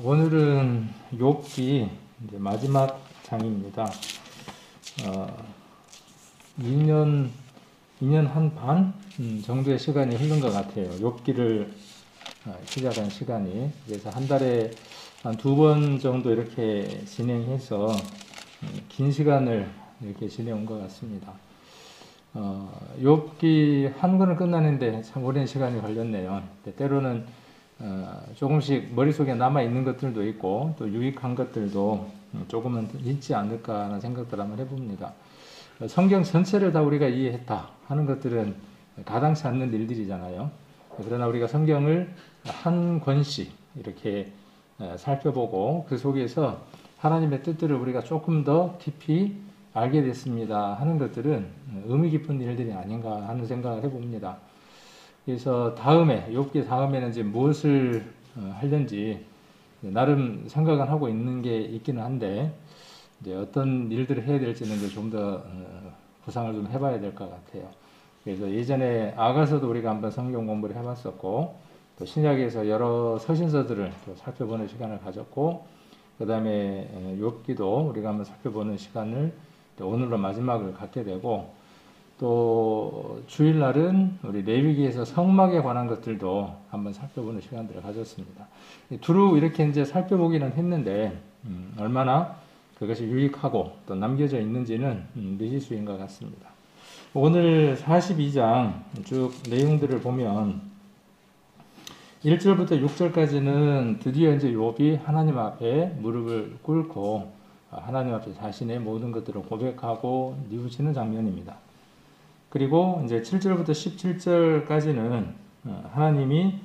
오늘은 욥기 이제 마지막 장입니다. 2년 한 반 정도의 시간이 흐른 것 같아요. 욥기를 시작한 시간이. 그래서 한 달에 한 2번 정도 이렇게 진행해서 긴 시간을 이렇게 지내온 것 같습니다. 욥기 한 권은 끝나는데 참 오랜 시간이 걸렸네요. 때로는 조금씩 머릿속에 남아있는 것들도 있고 또 유익한 것들도 조금은 있지 않을까 하는 생각들 한번 해봅니다. 성경 전체를 다 우리가 이해했다 하는 것들은 가당치 않는 일들이잖아요. 그러나 우리가 성경을 한 권씩 이렇게 살펴보고 그 속에서 하나님의 뜻들을 우리가 조금 더 깊이 알게 됐습니다 하는 것들은 의미 깊은 일들이 아닌가 하는 생각을 해봅니다. 그래서 욥기 다음에는 이제 무엇을 하려는지 나름 생각을 하고 있는 게 있기는 한데 이제 어떤 일들을 해야 될지는 이제 좀 더 구상을 좀 해봐야 될 것 같아요. 그래서 예전에 아가서도 우리가 한번 성경 공부를 해봤었고 또 신약에서 여러 서신서들을 또 살펴보는 시간을 가졌고 그 다음에 욥기도 우리가 한번 살펴보는 시간을 오늘로 마지막을 갖게 되고 또 주일날은 우리 레위기에서 성막에 관한 것들도 한번 살펴보는 시간들을 가졌습니다. 두루 이렇게 이제 살펴보기는 했는데 얼마나 그것이 유익하고 또 남겨져 있는지는 미지수인 것 같습니다. 오늘 42장 쭉 내용들을 보면 1절부터 6절까지는 드디어 이제 욥이 하나님 앞에 무릎을 꿇고 하나님 앞에 자신의 모든 것들을 고백하고 뉘우치는 장면입니다. 그리고 이제 7절부터 17절까지는 하나님이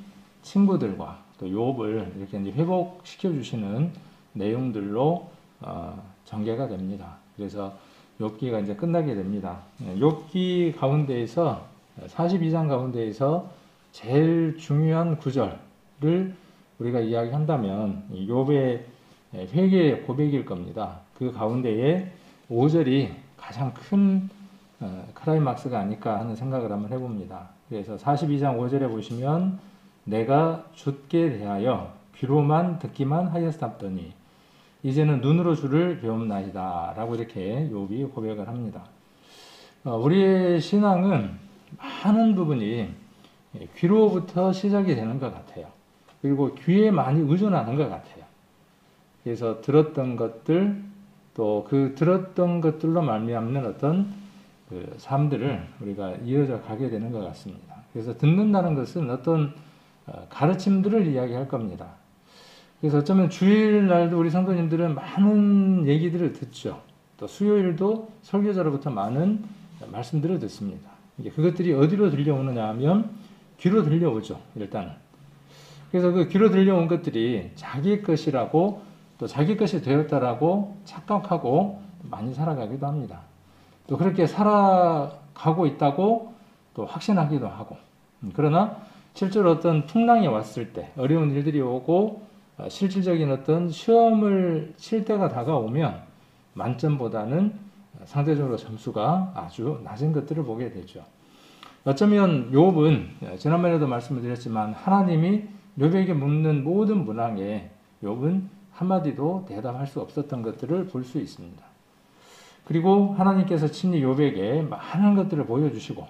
친구들과 또 욥을 이렇게 이제 회복시켜 주시는 내용들로 전개가 됩니다. 그래서 욥기가 이제 끝나게 됩니다. 욥기 가운데에서 42장 가운데에서 제일 중요한 구절을 우리가 이야기한다면 욥의 회개의 고백일 겁니다. 그 가운데에 5절이 가장 큰 클라이막스가 아닐까 하는 생각을 한번 해봅니다. 그래서 42장 5절에 보시면 내가 주께 대하여 귀로만 듣기만 하였사옵더니 이제는 눈으로 주를 배움나이다 라고 이렇게 욥이 고백을 합니다. 우리의 신앙은 많은 부분이 귀로부터 시작이 되는 것 같아요. 그리고 귀에 많이 의존하는 것 같아요. 그래서 들었던 것들 또 그 들었던 것들로 말미암는 어떤 그 삶들을 우리가 이어져 가게 되는 것 같습니다. 그래서 듣는다는 것은 어떤 가르침들을 이야기할 겁니다. 그래서 어쩌면 주일날도 우리 성도님들은 많은 얘기들을 듣죠. 또 수요일도 설교자로부터 많은 말씀들을 듣습니다. 그것들이 어디로 들려오느냐 하면 귀로 들려오죠. 일단은. 그래서 그 귀로 들려온 것들이 자기 것이라고 또 자기 것이 되었다라고 착각하고 많이 살아가기도 합니다. 또 그렇게 살아가고 있다고 또 확신하기도 하고. 그러나 실제로 어떤 풍랑이 왔을 때 어려운 일들이 오고 실질적인 어떤 시험을 칠 때가 다가오면 만점보다는 상대적으로 점수가 아주 낮은 것들을 보게 되죠. 어쩌면 욥은 지난번에도 말씀을 드렸지만 하나님이 욥에게 묻는 모든 문항에 욥은 한마디도 대답할 수 없었던 것들을 볼 수 있습니다. 그리고 하나님께서 친히 욥에게 많은 것들을 보여주시고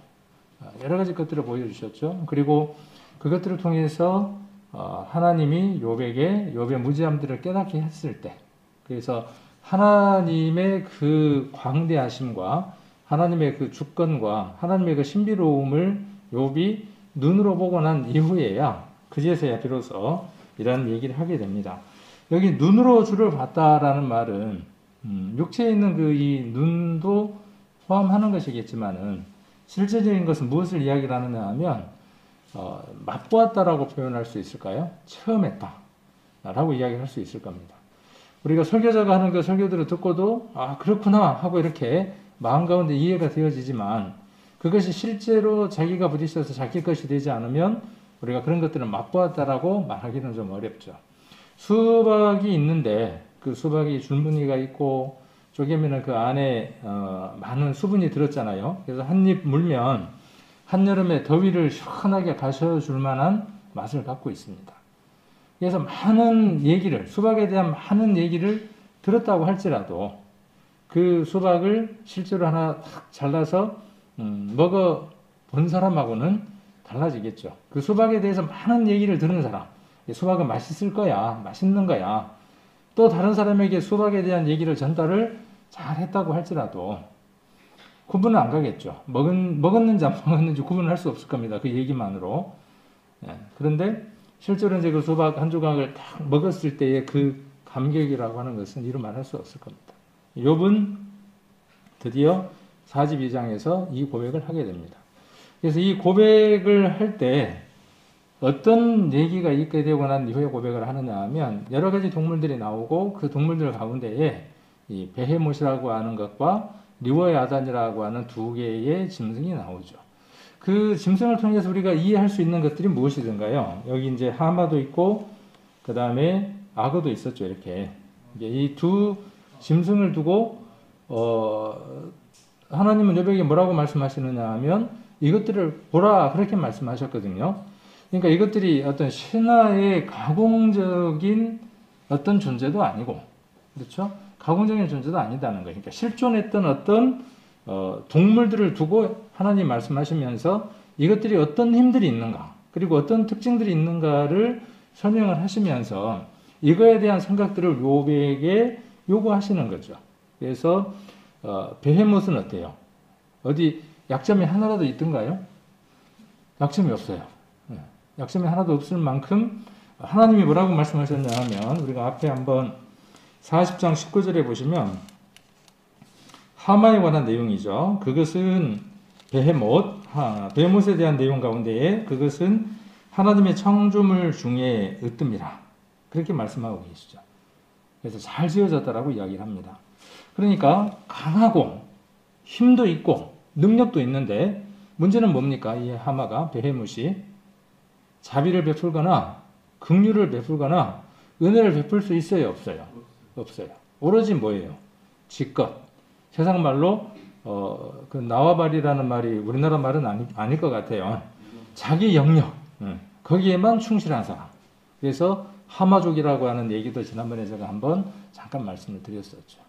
여러 가지 것들을 보여주셨죠. 그리고 그것들을 통해서 하나님이 욥의 무지함들을 깨닫게 했을 때 그래서 하나님의 그 광대하심과 하나님의 그 주권과 하나님의 그 신비로움을 욥이 눈으로 보고 난 이후에야 그제서야 비로소 이런 얘기를 하게 됩니다. 여기 눈으로 주를 봤다라는 말은 육체에 있는 그 이 눈도 포함하는 것이겠지만은 실제적인 것은 무엇을 이야기를 하느냐 하면 맛보았다라고 표현할 수 있을까요? 체험했다 라고 이야기할 수 있을 겁니다. 우리가 설교자가 하는 그 설교들을 듣고도 그렇구나 하고 이렇게 마음 가운데 이해가 되어지지만 그것이 실제로 자기가 부딪혀서 자기 것이 되지 않으면 우리가 그런 것들을 맛보았다라고 말하기는 좀 어렵죠. 수박이 있는데 그 수박이 줄무늬가 있고 쪼개면 그 안에 많은 수분이 들었잖아요. 그래서 한 입 물면 한여름에 더위를 시원하게 가셔줄 만한 맛을 갖고 있습니다. 그래서 많은 얘기를, 수박에 대한 많은 얘기를 들었다고 할지라도 그 수박을 실제로 하나 탁 잘라서 먹어 본 사람하고는 달라지겠죠. 그 수박에 대해서 많은 얘기를 들은 사람, 수박은 맛있을 거야, 맛있는 거야. 또 다른 사람에게 수박에 대한 얘기를 전달을 잘 했다고 할지라도 구분은 안 가겠죠. 먹었는지 안 먹었는지 구분을 할 수 없을 겁니다. 그 얘기만으로. 예, 그런데 실제로 이제 그 수박 한 조각을 딱 먹었을 때의 그 감격이라고 하는 것은 이루 말할 수 없을 겁니다. 욥은 드디어 42장에서 이 고백을 하게 됩니다. 그래서 이 고백을 할 때 어떤 얘기가 있게 되고 난 이후에 고백을 하느냐 하면 여러 가지 동물들이 나오고 그 동물들 가운데에 이 베헤못이라고 하는 것과 리워야단이라고 하는 두 개의 짐승이 나오죠. 그 짐승을 통해서 우리가 이해할 수 있는 것들이 무엇이든가요? 여기 이제 하마도 있고 그 다음에 악어도 있었죠. 이렇게 이 두 짐승을 두고 하나님은 욥에게 뭐라고 말씀하시느냐 하면 이것들을 보라 그렇게 말씀하셨거든요. 그러니까 이것들이 어떤 신화의 가공적인 어떤 존재도 아니고, 그렇죠? 가공적인 존재도 아니다는 거예요. 그러니까 실존했던 어떤 동물들을 두고 하나님 말씀하시면서 이것들이 어떤 힘들이 있는가, 그리고 어떤 특징들이 있는가를 설명을 하시면서 이거에 대한 생각들을 욥에게 요구하시는 거죠. 그래서 베헤못은 어때요? 어디 약점이 하나라도 있던가요? 약점이 없어요. 약점이 하나도 없을 만큼 하나님이 뭐라고 말씀하셨냐 하면 우리가 앞에 한번 40장 19절에 보시면 하마에 관한 내용이죠. 그것은 베헤못에 대한 내용 가운데에 그것은 하나님의 창조물 중에 으뜸이라 그렇게 말씀하고 계시죠. 그래서 잘 지어졌다라고 이야기를 합니다. 그러니까 강하고 힘도 있고 능력도 있는데 문제는 뭡니까? 이 하마가 베헤못이 자비를 베풀거나 긍휼을 베풀거나 은혜를 베풀 수 있어요? 없어요? 없어요. 오로지 뭐예요? 지껏. 세상 말로 그 나와바리라는 말이 우리나라 말은 아닐 것 같아요. 자기 영역 거기에만 충실한 사람. 그래서 하마족이라고 하는 얘기도 지난번에 제가 한번 잠깐 말씀을 드렸었죠.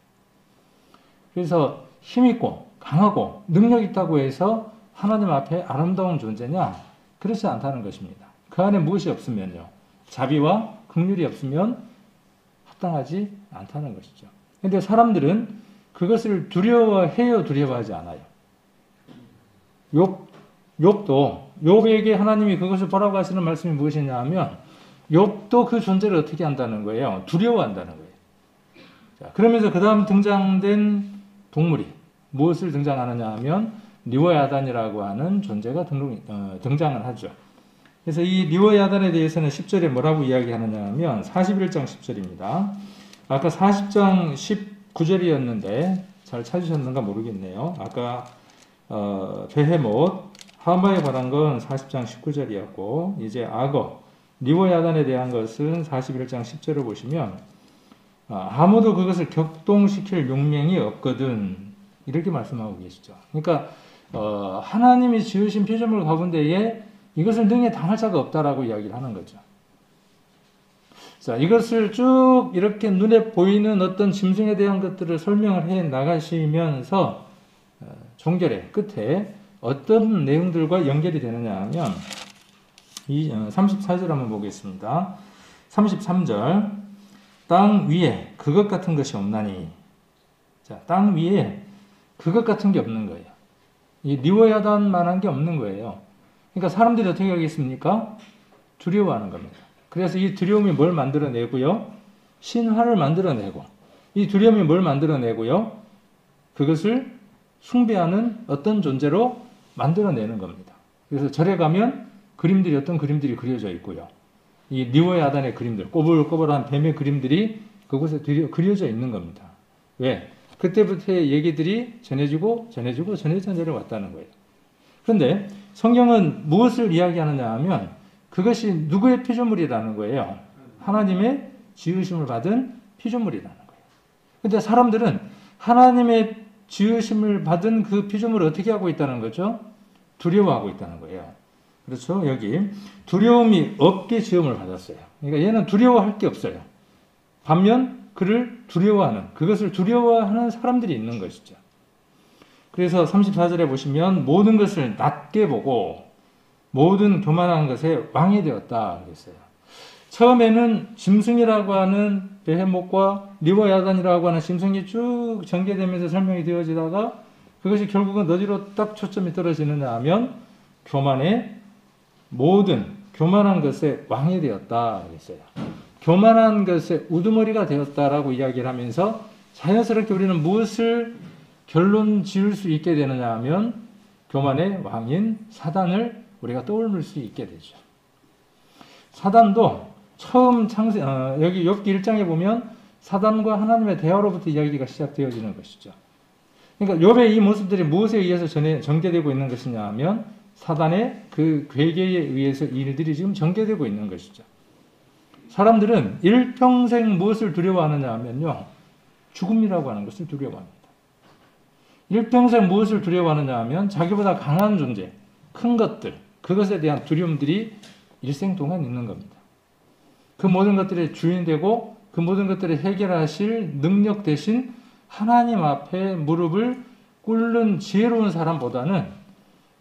그래서 힘있고 강하고 능력 있다고 해서 하나님 앞에 아름다운 존재냐? 그렇지 않다는 것입니다. 그 안에 무엇이 없으면요. 자비와 긍휼이 없으면 합당하지 않다는 것이죠. 그런데 사람들은 그것을 두려워해요, 두려워하지 않아요. 욥에게 하나님이 그것을 보라고 하시는 말씀이 무엇이냐 하면 욥도 그 존재를 어떻게 한다는 거예요? 두려워한다는 거예요. 자, 그러면서 그 다음 등장된 동물이 무엇을 등장하느냐 하면 리워야단이라고 하는 존재가 등장을 하죠. 그래서 이 리워야단에 대해서는 10절에 뭐라고 이야기하느냐 하면 41장 10절입니다. 아까 40장 19절이었는데 잘 찾으셨는가 모르겠네요. 아까 베헤못, 하마에 관한 건 40장 19절이었고 이제 악어, 리워야단에 대한 것은 41장 10절을 보시면 아무도 그것을 격동시킬 용맹이 없거든 이렇게 말씀하고 계시죠. 그러니까 하나님이 지으신 피조물 가운데에 이것을 능히 당할 자가 없다라고 이야기를 하는 거죠. 자, 이것을 쭉 이렇게 눈에 보이는 어떤 짐승에 대한 것들을 설명을 해 나가시면서 종결의 끝에 어떤 내용들과 연결이 되느냐 하면 이 34절 한번 보겠습니다. 33절 땅 위에 그것 같은 것이 없나니. 자, 땅 위에 그것 같은 게 없는 거예요. 이 리워야단만한 게 없는 거예요. 그러니까 사람들이 어떻게 하겠습니까? 두려워하는 겁니다. 그래서 이 두려움이 뭘 만들어내고요? 신화를 만들어내고 이 두려움이 뭘 만들어내고요? 그것을 숭배하는 어떤 존재로 만들어내는 겁니다. 그래서 절에 가면 그림들이 어떤 그림들이 그려져 있고요. 이 리워야단의 그림들, 꼬불꼬불한 뱀의 그림들이 그곳에 그려져 있는 겁니다. 왜? 그때부터의 얘기들이 전해지고 내려왔다는 거예요. 그런데 성경은 무엇을 이야기하느냐 하면 그것이 누구의 피조물이라는 거예요? 하나님의 지으심을 받은 피조물이라는 거예요. 그런데 사람들은 하나님의 지으심을 받은 그 피조물을 어떻게 하고 있다는 거죠? 두려워하고 있다는 거예요. 그렇죠? 여기 두려움이 없게 시험을 받았어요. 그러니까 얘는 두려워할 게 없어요. 반면 그를 두려워하는, 그것을 두려워하는 사람들이 있는 것이죠. 그래서 34절에 보시면 모든 것을 낮게 보고 모든 교만한 것에 왕이 되었다 그랬어요. 처음에는 짐승이라고 하는 베헤못과 리워야단이라고 하는 짐승이 쭉 전개되면서 설명이 되어지다가 그것이 결국은 어디로 딱 초점이 떨어지느냐 하면 교만의 모든 교만한 것에 왕이 되었다 그랬어요. 교만한 것에 우두머리가 되었다라고 이야기를 하면서 자연스럽게 우리는 무엇을 결론 지을 수 있게 되느냐 하면 교만의 왕인 사단을 우리가 떠올릴 수 있게 되죠. 사단도 처음 여기 욥기 1장에 보면 사단과 하나님의 대화로부터 이야기가 시작되어지는 것이죠. 그러니까 욥의 이 모습들이 무엇에 의해서 전개되고 있는 것이냐 하면 사단의 그 괴계에 의해서 이 일들이 지금 전개되고 있는 것이죠. 사람들은 일평생 무엇을 두려워하느냐 하면요, 죽음이라고 하는 것을 두려워합니다. 일평생 무엇을 두려워하느냐 하면 자기보다 강한 존재, 큰 것들, 그것에 대한 두려움들이 일생 동안 있는 겁니다. 그 모든 것들의 주인 되고 그 모든 것들을 해결하실 능력 대신 하나님 앞에 무릎을 꿇는 지혜로운 사람보다는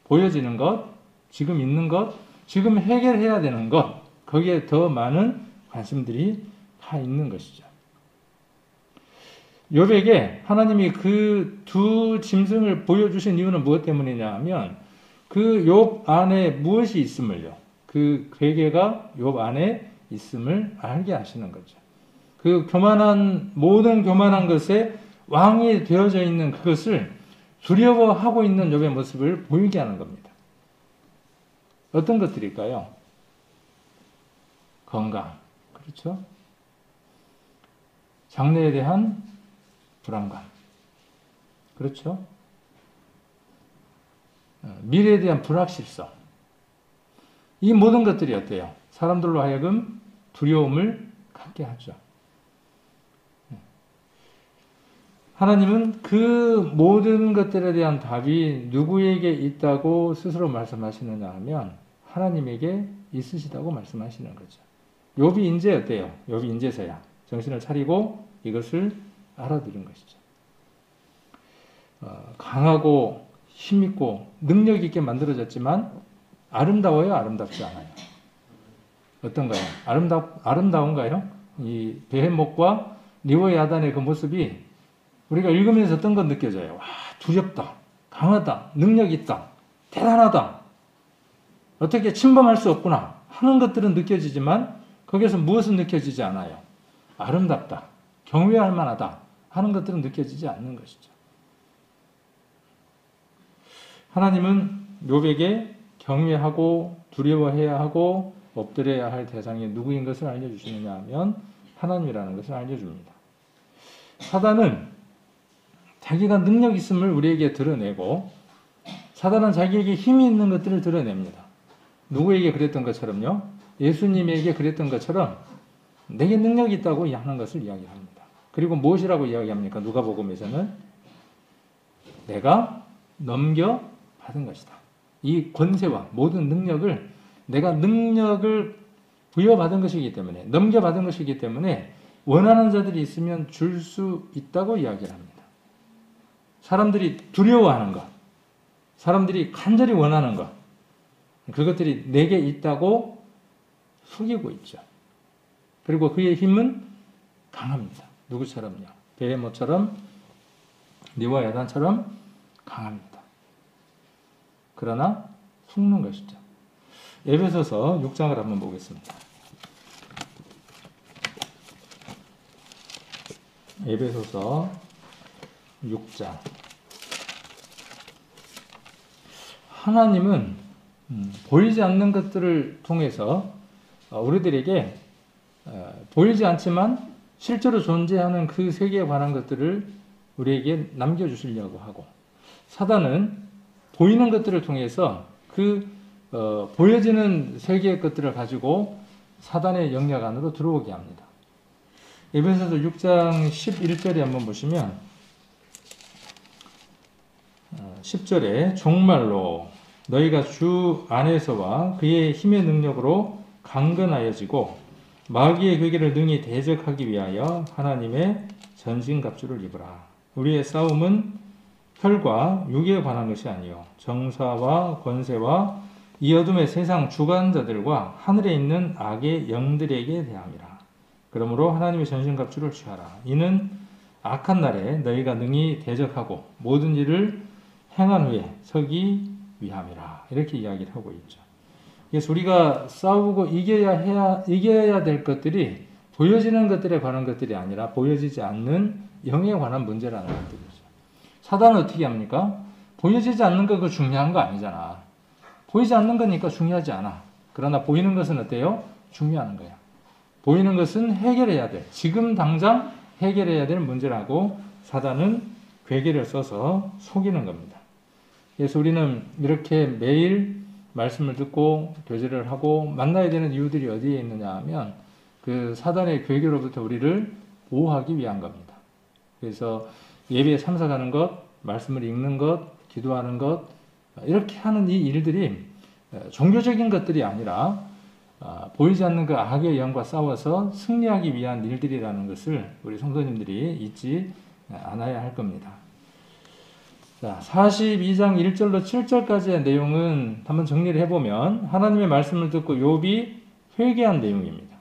보여지는 것, 지금 있는 것, 지금 해결해야 되는 것, 거기에 더 많은 관심들이 다 있는 것이죠. 욥에게 하나님이 그 두 짐승을 보여주신 이유는 무엇 때문이냐 하면 그 욥 안에 무엇이 있음을요, 그 괴계가 욥 안에 있음을 알게 하시는 거죠. 그 모든 교만한 것에 왕이 되어져 있는 그것을 두려워하고 있는 욥의 모습을 보이게 하는 겁니다. 어떤 것들일까요? 건강, 그렇죠? 장래에 대한 불안감, 그렇죠? 미래에 대한 불확실성. 이 모든 것들이 어때요? 사람들로 하여금 두려움을 갖게 하죠. 하나님은 그 모든 것들에 대한 답이 누구에게 있다고 스스로 말씀하시느냐 하면 하나님에게 있으시다고 말씀하시는 거죠. 욥이 이제 어때요? 욥이 이제서야 정신을 차리고 이것을 알아들은 것이죠. 강하고 힘있고 능력 있게 만들어졌지만 아름다워요? 아름답지 않아요? 어떤가요? 아름다운가요? 이 베헤못과 리워야단의 그 모습이 우리가 읽으면서 어떤 건 느껴져요? 와, 두렵다, 강하다, 능력 있다, 대단하다, 어떻게 침범할 수 없구나 하는 것들은 느껴지지만 거기에서 무엇은 느껴지지 않아요? 아름답다, 경외할 만하다 하는 것들은 느껴지지 않는 것이죠. 하나님은 욥에게 경외하고 두려워해야 하고 엎드려야 할 대상이 누구인 것을 알려주시느냐 하면 하나님이라는 것을 알려줍니다. 사단은 자기가 능력 있음을 우리에게 드러내고 사단은 자기에게 힘이 있는 것들을 드러냅니다. 누구에게 그랬던 것처럼요? 예수님에게 그랬던 것처럼 내게 능력이 있다고 하는 것을 이야기합니다. 그리고 무엇이라고 이야기합니까? 누가복음에서는 내가 넘겨받은 것이다. 이 권세와 모든 능력을 내가 능력을 부여받은 것이기 때문에 넘겨받은 것이기 때문에 원하는 자들이 있으면 줄 수 있다고 이야기를 합니다. 사람들이 두려워하는 것, 사람들이 간절히 원하는 것, 그것들이 내게 있다고 속이고 있죠. 그리고 그의 힘은 강합니다. 누구처럼요? 베헤못처럼 리워야단처럼 강합니다. 그러나 속는 것이죠. 에베소서 6장을 한번 보겠습니다. 에베소서 6장. 하나님은 보이지 않는 것들을 통해서 우리들에게 보이지 않지만 실제로 존재하는 그 세계에 관한 것들을 우리에게 남겨주시려고 하고, 사단은 보이는 것들을 통해서 그 보여지는 세계의 것들을 가지고 사단의 영역 안으로 들어오게 합니다. 에베소서 6장 11절에 한번 보시면 10절에 정말로 너희가 주 안에서와 그의 힘의 능력으로 강건하여지고 마귀의 괴계를 능히 대적하기 위하여 하나님의 전신갑주를 입으라. 우리의 싸움은 혈과 육에 관한 것이 아니요 정사와 권세와 이 어둠의 세상 주관자들과 하늘에 있는 악의 영들에게 대함이라. 그러므로 하나님의 전신갑주를 취하라. 이는 악한 날에 너희가 능히 대적하고 모든 일을 행한 후에 서기 위함이라. 이렇게 이야기를 하고 있죠. 그래서 우리가 싸우고 이겨야 될 것들이 보여지는 것들에 관한 것들이 아니라 보여지지 않는 영에 관한 문제라는 것들이죠. 사단은 어떻게 합니까? 보여지지 않는 거 그거 중요한 거 아니잖아. 보이지 않는 거니까 중요하지 않아. 그러나 보이는 것은 어때요? 중요한 거야. 보이는 것은 해결해야 돼. 지금 당장 해결해야 될 문제라고 사단은 괴계를 써서 속이는 겁니다. 그래서 우리는 이렇게 매일 말씀을 듣고 교제를 하고 만나야 되는 이유들이 어디에 있느냐 하면 그 사단의 괴계로부터 우리를 보호하기 위한 겁니다. 그래서 예배에 참석하는 것, 말씀을 읽는 것, 기도하는 것, 이렇게 하는 이 일들이 종교적인 것들이 아니라 보이지 않는 그 악의 영과 싸워서 승리하기 위한 일들이라는 것을 우리 성도님들이 잊지 않아야 할 겁니다. 자, 42장 1절로 7절까지의 내용은 한번 정리를 해보면 하나님의 말씀을 듣고 욥이 회개한 내용입니다.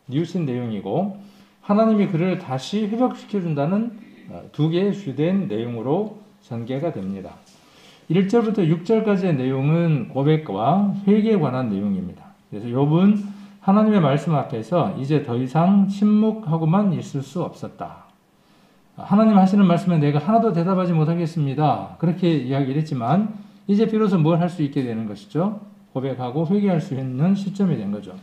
뉘우친 내용이고 하나님이 그를 다시 회복시켜준다는 두 개의 주된 내용으로 전개가 됩니다. 1절부터 6절까지의 내용은 고백과 회개에 관한 내용입니다. 그래서 욥은 하나님의 말씀 앞에서 이제 더 이상 침묵하고만 있을 수 없었다. 하나님 하시는 말씀에 내가 하나도 대답하지 못하겠습니다. 그렇게 이야기를 했지만 이제 비로소 뭘 할 수 있게 되는 것이죠. 고백하고 회개할 수 있는 시점이 된 거죠.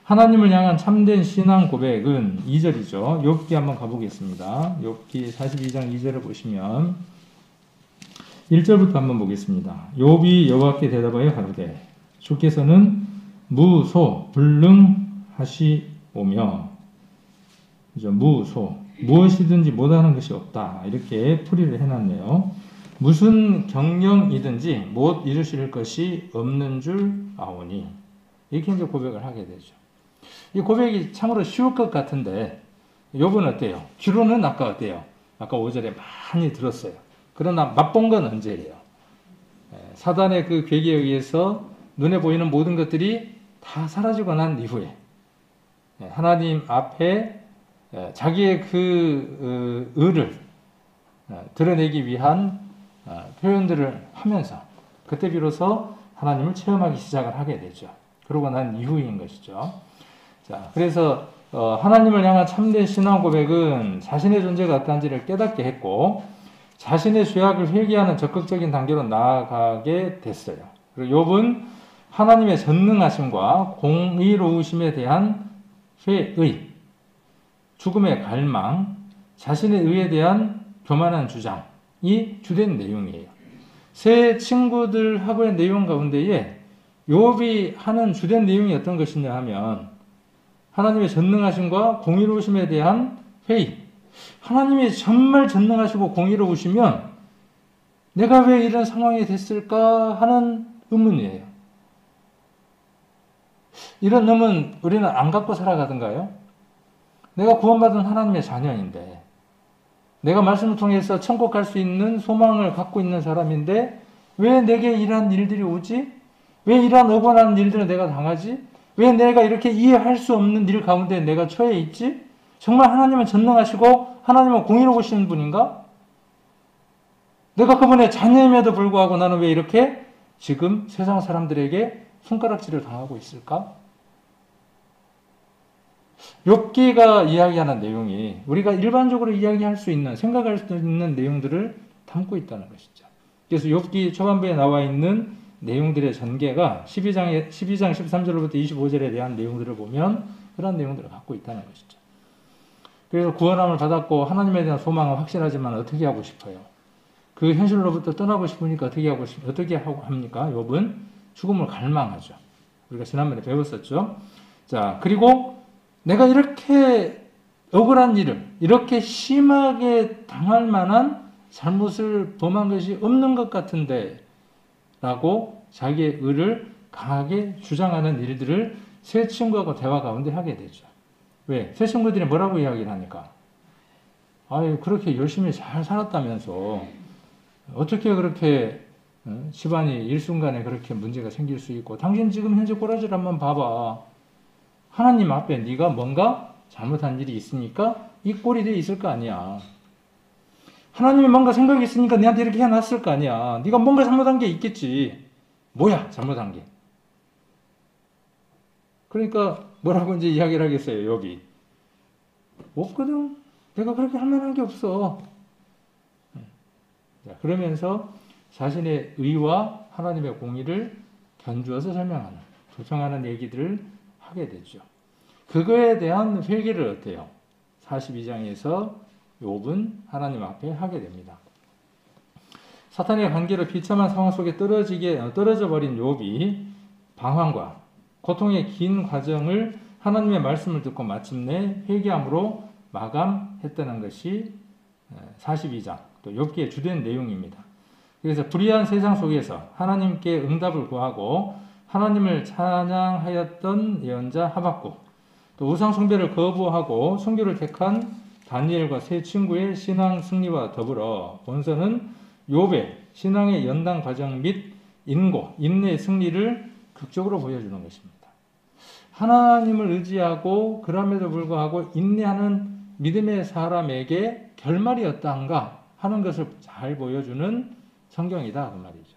하나님을 향한 참된 신앙 고백은 2절이죠. 욥기 한번 가보겠습니다. 욥기 42장 2절을 보시면 1절부터 한번 보겠습니다. 욥이 여호와께 대답하여 가로되 주께서는 무소 불능하시오며 무소 무엇이든지 못하는 것이 없다. 이렇게 풀이를 해놨네요. 무슨 경영이든지 못 이루실 것이 없는 줄 아오니 이렇게 이제 고백을 하게 되죠. 이 고백이 참으로 쉬울 것 같은데 욥은 어때요? 귀로는 아까 어때요? 아까 5절에 많이 들었어요. 그러나 맛본 건 언제예요? 사단의 그 괴계에 의해서 눈에 보이는 모든 것들이 다 사라지고 난 이후에 하나님 앞에 자기의 그 의를 드러내기 위한 표현들을 하면서 그때 비로소 하나님을 체험하기 시작을 하게 되죠. 그러고 난 이후인 것이죠. 자, 그래서 하나님을 향한 참된 신앙 고백은 자신의 존재가 어떠한지를 깨닫게 했고 자신의 죄악을 회개하는 적극적인 단계로 나아가게 됐어요. 그리고 욥은 하나님의 전능하심과 공의로우심에 대한 회의, 죽음의 갈망, 자신의 의에 대한 교만한 주장이 주된 내용이에요. 세 친구들하고의 내용 가운데에 욥이 하는 주된 내용이 어떤 것이냐 하면 하나님의 전능하심과 공의로우심에 대한 회의. 하나님이 정말 전능하시고 공의로우시면 내가 왜 이런 상황이 됐을까 하는 의문이에요. 이런 의문 우리는 안 갖고 살아가던가요? 내가 구원받은 하나님의 자녀인데 내가 말씀을 통해서 천국 갈 수 있는 소망을 갖고 있는 사람인데 왜 내게 이러한 일들이 오지? 왜 이러한 억울한 일들을 내가 당하지? 왜 내가 이렇게 이해할 수 없는 일 가운데 내가 처해 있지? 정말 하나님은 전능하시고 하나님은 공의로우신 분인가? 내가 그분의 자녀임에도 불구하고 나는 왜 이렇게 지금 세상 사람들에게 손가락질을 당하고 있을까? 욥기가 이야기하는 내용이 우리가 일반적으로 이야기할 수 있는 생각할 수 있는 내용들을 담고 있다는 것이죠. 그래서 욥기 초반부에 나와 있는 내용들의 전개가 12장 13절부터 25절에 대한 내용들을 보면 그런 내용들을 갖고 있다는 것이죠. 그래서 구원함을 받았고 하나님에 대한 소망은 확실하지만 어떻게 하고 싶어요? 그 현실로부터 떠나고 싶으니까 어떻게 합니까? 욥은 죽음을 갈망하죠. 우리가 지난번에 배웠었죠. 자, 그리고 내가 이렇게 억울한 일을 이렇게 심하게 당할 만한 잘못을 범한 것이 없는 것 같은데 라고 자기의 의를 강하게 주장하는 일들을 세 친구하고 대화 가운데 하게 되죠. 왜? 세 친구들이 뭐라고 이야기를 하니까? 아유, 그렇게 열심히 잘 살았다면서 어떻게 그렇게 집안이 일순간에 그렇게 문제가 생길 수 있고, 당신 지금 현재 꼬라지를 한번 봐봐. 하나님 앞에 네가 뭔가 잘못한 일이 있으니까 이 꼴이 돼 있을 거 아니야. 하나님이 뭔가 생각이 있으니까 네한테 이렇게 해놨을 거 아니야. 네가 뭔가 잘못한 게 있겠지. 뭐야 잘못한 게. 그러니까 뭐라고 이제 이야기를 하겠어요. 욥이. 없거든. 내가 그렇게 할 만한 게 없어. 그러면서 자신의 의와 하나님의 공의를 견주어서 설명하는, 조청하는 얘기들을 하게 되죠. 그거에 대한 회개를 어때요? 42장에서 욥은 하나님 앞에 하게 됩니다. 사탄의 관계로 비참한 상황 속에 떨어져 버린 욥이 방황과 고통의 긴 과정을 하나님의 말씀을 듣고 마침내 회개함으로 마감했다는 것이 42장 또 욥기의 주된 내용입니다. 그래서 불의한 세상 속에서 하나님께 응답을 구하고 하나님을 찬양하였던 예언자 하박국, 또 우상 숭배를 거부하고 순교를 택한 다니엘과 세 친구의 신앙 승리와 더불어 본서는 욥의 신앙의 연단 과정 및 인고, 인내의 승리를 극적으로 보여주는 것입니다. 하나님을 의지하고 그럼에도 불구하고 인내하는 믿음의 사람에게 결말이 어떠한가 하는 것을 잘 보여주는 성경이다 그 말이죠.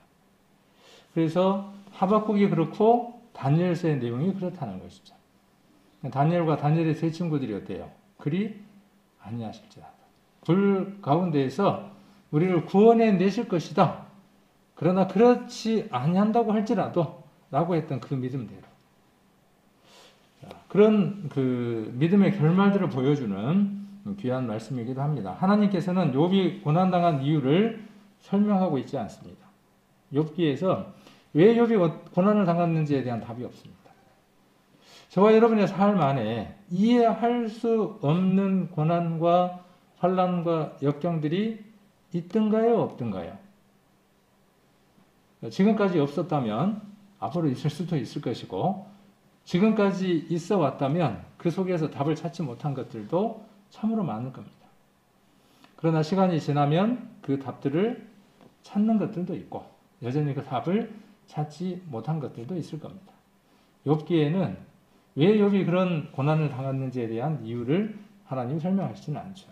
그래서 하박국이 그렇고 다니엘서의 내용이 그렇다는 것이죠. 다니엘과 다니엘의 세 친구들이 어때요? 그리 아니하실지라도 불 가운데에서 우리를 구원해 내실 것이다. 그러나 그렇지 아니한다고 할지라도 라고 했던 그 믿음대로, 그런 그 믿음의 결말들을 보여주는 귀한 말씀이기도 합니다. 하나님께서는 욥이 고난당한 이유를 설명하고 있지 않습니다. 욥기에서 왜 욥이 고난을 당했는지에 대한 답이 없습니다. 저와 여러분의 삶 안에 이해할 수 없는 고난과 환난과 역경들이 있든가요, 없든가요? 지금까지 없었다면 앞으로 있을 수도 있을 것이고, 지금까지 있어 왔다면 그 속에서 답을 찾지 못한 것들도 참으로 많을 겁니다. 그러나 시간이 지나면 그 답들을 찾는 것들도 있고, 여전히 그 답을 찾지 못한 것들도 있을 겁니다. 욥기에는 왜 욥이 그런 고난을 당했는지에 대한 이유를 하나님이 설명하시지는 않죠.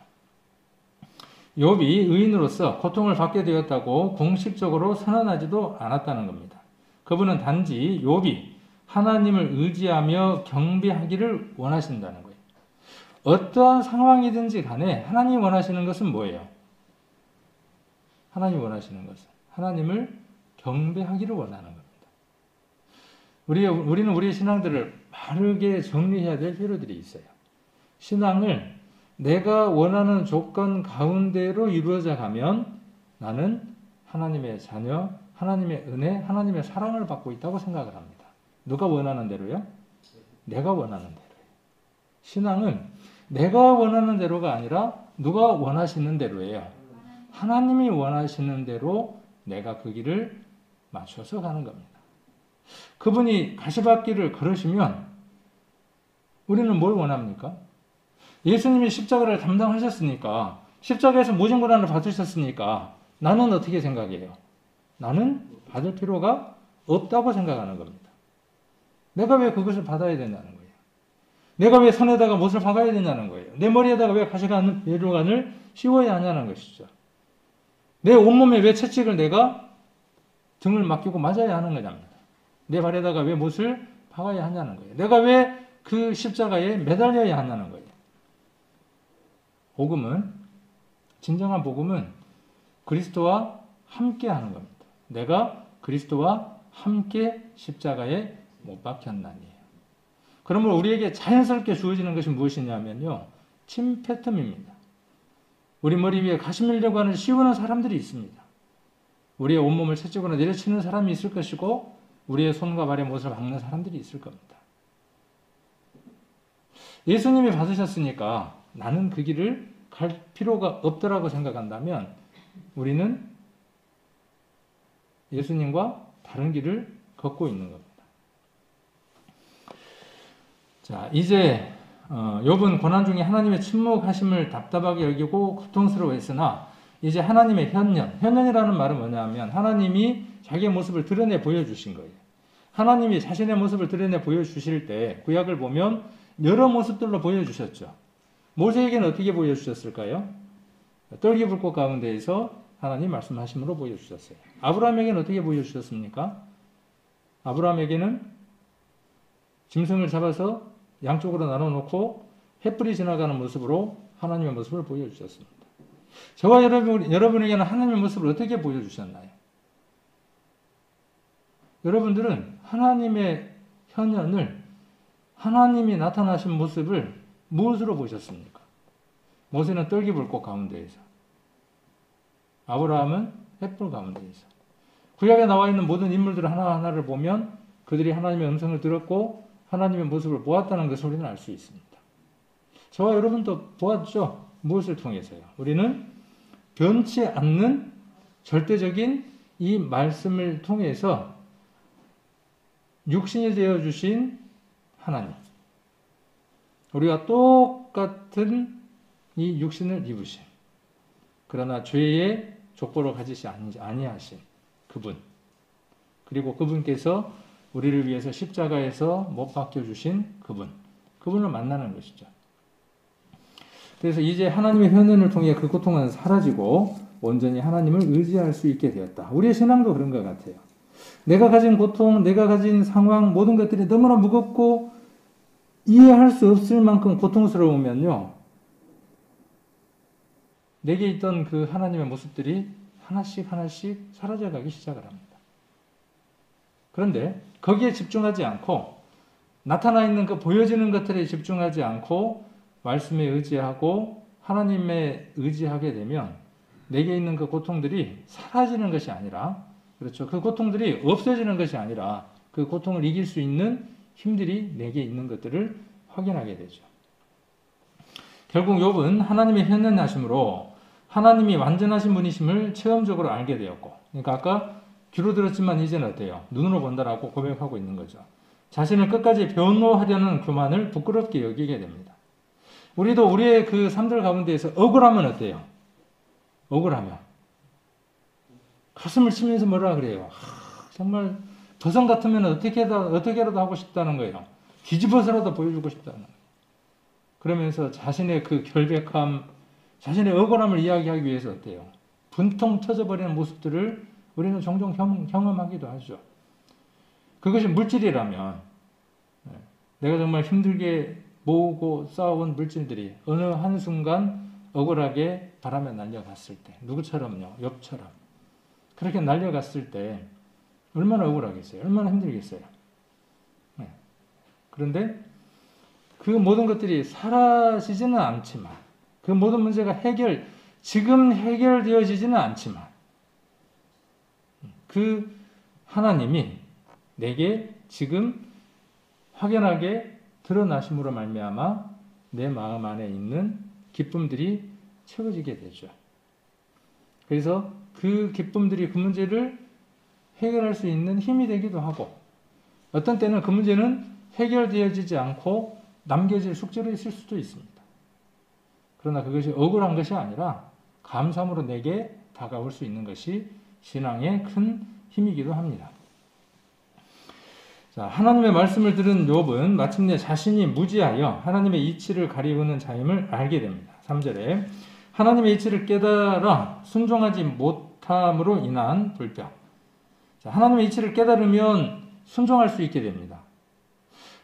욥이 의인으로서 고통을 받게 되었다고 공식적으로 선언하지도 않았다는 겁니다. 그분은 단지 욥이 하나님을 의지하며 경배하기를 원하신다는 거예요. 어떠한 상황이든지 간에 하나님이 원하시는 것은 뭐예요? 하나님이 원하시는 것은 하나님을 경배하기를 원하는 겁니다. 우리는 우리의 신앙들을 바르게 정리해야 될 필요들이 있어요. 신앙을 내가 원하는 조건 가운데로 이루어져 가면 나는 하나님의 자녀, 하나님의 은혜, 하나님의 사랑을 받고 있다고 생각을 합니다. 누가 원하는 대로요? 내가 원하는 대로요. 신앙은 내가 원하는 대로가 아니라 누가 원하시는 대로예요. 하나님이 원하시는 대로 내가 그 길을 맞춰서 가는 겁니다. 그분이 가시밭길을 걸으시면 우리는 뭘 원합니까? 예수님이 십자가를 담당하셨으니까, 십자가에서 모진 고난을 받으셨으니까 나는 어떻게 생각해요? 나는 받을 필요가 없다고 생각하는 겁니다. 내가 왜 그것을 받아야 된다는 거예요? 내가 왜 손에다가 못을 박아야 되냐는 거예요? 내 머리에다가 왜 가시관을 씌워야 하냐는 것이죠. 내 온몸에 왜 채찍을 내가 등을 맡기고 맞아야 하는 거냐입니다. 내 발에다가 왜 못을 박아야 하냐는 거예요. 내가 왜 그 십자가에 매달려야 하냐는 거예요. 복음은, 진정한 복음은 그리스도와 함께 하는 겁니다. 내가 그리스도와 함께 십자가에 못 박혔나니에요. 그러면 우리에게 자연스럽게 주어지는 것이 무엇이냐면요, 침패텀입니다. 우리 머리 위에 가시밀려관을 씌우는 사람들이 있습니다. 우리의 온몸을 채찍으로 내려치는 사람이 있을 것이고, 우리의 손과 발에 못을 박는 사람들이 있을 겁니다. 예수님이 받으셨으니까 나는 그 길을 갈 필요가 없더라고 생각한다면 우리는 예수님과 다른 길을 걷고 있는 겁니다. 자, 이제 욥은 고난 중에 하나님의 침묵하심을 답답하게 여기고 고통스러워했으나 이제 하나님의 현년이라는 말은 뭐냐면 하나님이 자기의 모습을 드러내 보여주신 거예요. 하나님이 자신의 모습을 드러내 보여주실 때 구약을 보면 여러 모습들로 보여주셨죠. 모세에게는 어떻게 보여주셨을까요? 떨기불꽃 가운데에서 하나님 말씀하심으로 보여주셨어요. 아브라함에게는 어떻게 보여주셨습니까? 아브라함에게는 짐승을 잡아서 양쪽으로 나눠놓고 햇불이 지나가는 모습으로 하나님의 모습을 보여주셨습니다. 저와 여러분에게는 하나님의 모습을 어떻게 보여주셨나요? 여러분들은 하나님의 현현을 하나님이 나타나신 모습을 무엇으로 보셨습니까? 모세는 떨기불꽃 가운데에서, 아브라함은 햇불 가운데에서. 구약에 나와 있는 모든 인물들 하나하나를 보면 그들이 하나님의 음성을 들었고 하나님의 모습을 보았다는 것을 우리는 알 수 있습니다. 저와 여러분도 보았죠? 무엇을 통해서요? 우리는 변치 않는 절대적인 이 말씀을 통해서 육신이 되어주신 하나님, 우리가 똑같은 이 육신을 입으신, 그러나 죄의 족보를 가지시 아니하신 그분, 그리고 그분께서 우리를 위해서 십자가에서 못 박혀주신 그분을 만나는 것이죠. 그래서 이제 하나님의 현현을 통해 그 고통은 사라지고 온전히 하나님을 의지할 수 있게 되었다. 우리의 신앙도 그런 것 같아요. 내가 가진 고통, 내가 가진 상황, 모든 것들이 너무나 무겁고 이해할 수 없을 만큼 고통스러우면요, 내게 있던 그 하나님의 모습들이 하나씩 사라져가기 시작을 합니다. 그런데 거기에 집중하지 않고 나타나 있는 그 보여지는 것들에 집중하지 않고 말씀에 의지하고 하나님에 의지하게 되면 내게 있는 그 고통들이 사라지는 것이 아니라, 그렇죠, 그 고통들이 없어지는 것이 아니라 그 고통을 이길 수 있는 힘들이 내게 있는 것들을 확인하게 되죠. 결국 욥은 하나님의 현현하심으로 하나님이 완전하신 분이심을 체험적으로 알게 되었고, 그러니까 아까 귀로 들었지만 이제는 어때요? 눈으로 본다라고 고백하고 있는 거죠. 자신을 끝까지 변호하려는 교만을 부끄럽게 여기게 됩니다. 우리도 우리의 그 삶들 가운데에서 억울하면 어때요? 억울하면 가슴을 치면서 뭐라 그래요? 정말 도성 같으면 어떻게라도 하고 싶다는 거예요. 뒤집어서라도 보여주고 싶다는 거예요. 그러면서 자신의 그 결백함, 자신의 억울함을 이야기하기 위해서 어때요? 분통 터져버리는 모습들을 우리는 종종 경험하기도 하죠. 그것이 물질이라면, 내가 정말 힘들게 모으고 쌓아온 물질들이 어느 한순간 억울하게 바람에 날려갔을 때, 누구처럼요? 욥처럼. 그렇게 날려갔을 때 얼마나 억울하겠어요? 얼마나 힘들겠어요? 그런데 그 모든 것들이 사라지지는 않지만, 그 모든 문제가 지금 해결되어지지는 않지만, 그 하나님이 내게 지금 확연하게 드러나심으로 말미암아 내 마음 안에 있는 기쁨들이 채워지게 되죠. 그래서 그 기쁨들이 그 문제를 해결할 수 있는 힘이 되기도 하고, 어떤 때는 그 문제는 해결되어지지 않고 남겨질 숙제로 있을 수도 있습니다. 그러나 그것이 억울한 것이 아니라 감사함으로 내게 다가올 수 있는 것이 신앙의 큰 힘이기도 합니다. 자, 하나님의 말씀을 들은 욥은 마침내 자신이 무지하여 하나님의 이치를 가리우는 자임을 알게 됩니다. 3절에 하나님의 이치를 깨달아 순종하지 못함으로 인한 불평. 자, 하나님의 이치를 깨달으면 순종할 수 있게 됩니다.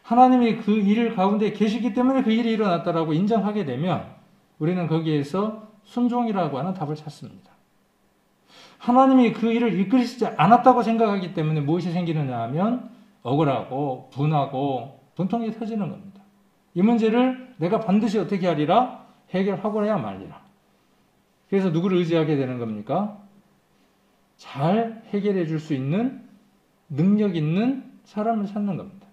하나님이 그 일 가운데 계시기 때문에 그 일이 일어났다라고 인정하게 되면 우리는 거기에서 순종이라고 하는 답을 찾습니다. 하나님이 그 일을 이끌으시지 않았다고 생각하기 때문에 무엇이 생기느냐 하면 억울하고 분하고 분통이 터지는 겁니다. 이 문제를 내가 반드시 어떻게 하리라? 해결하고 해야 말리라. 그래서 누구를 의지하게 되는 겁니까? 잘 해결해 줄 수 있는 능력 있는 사람을 찾는 겁니다.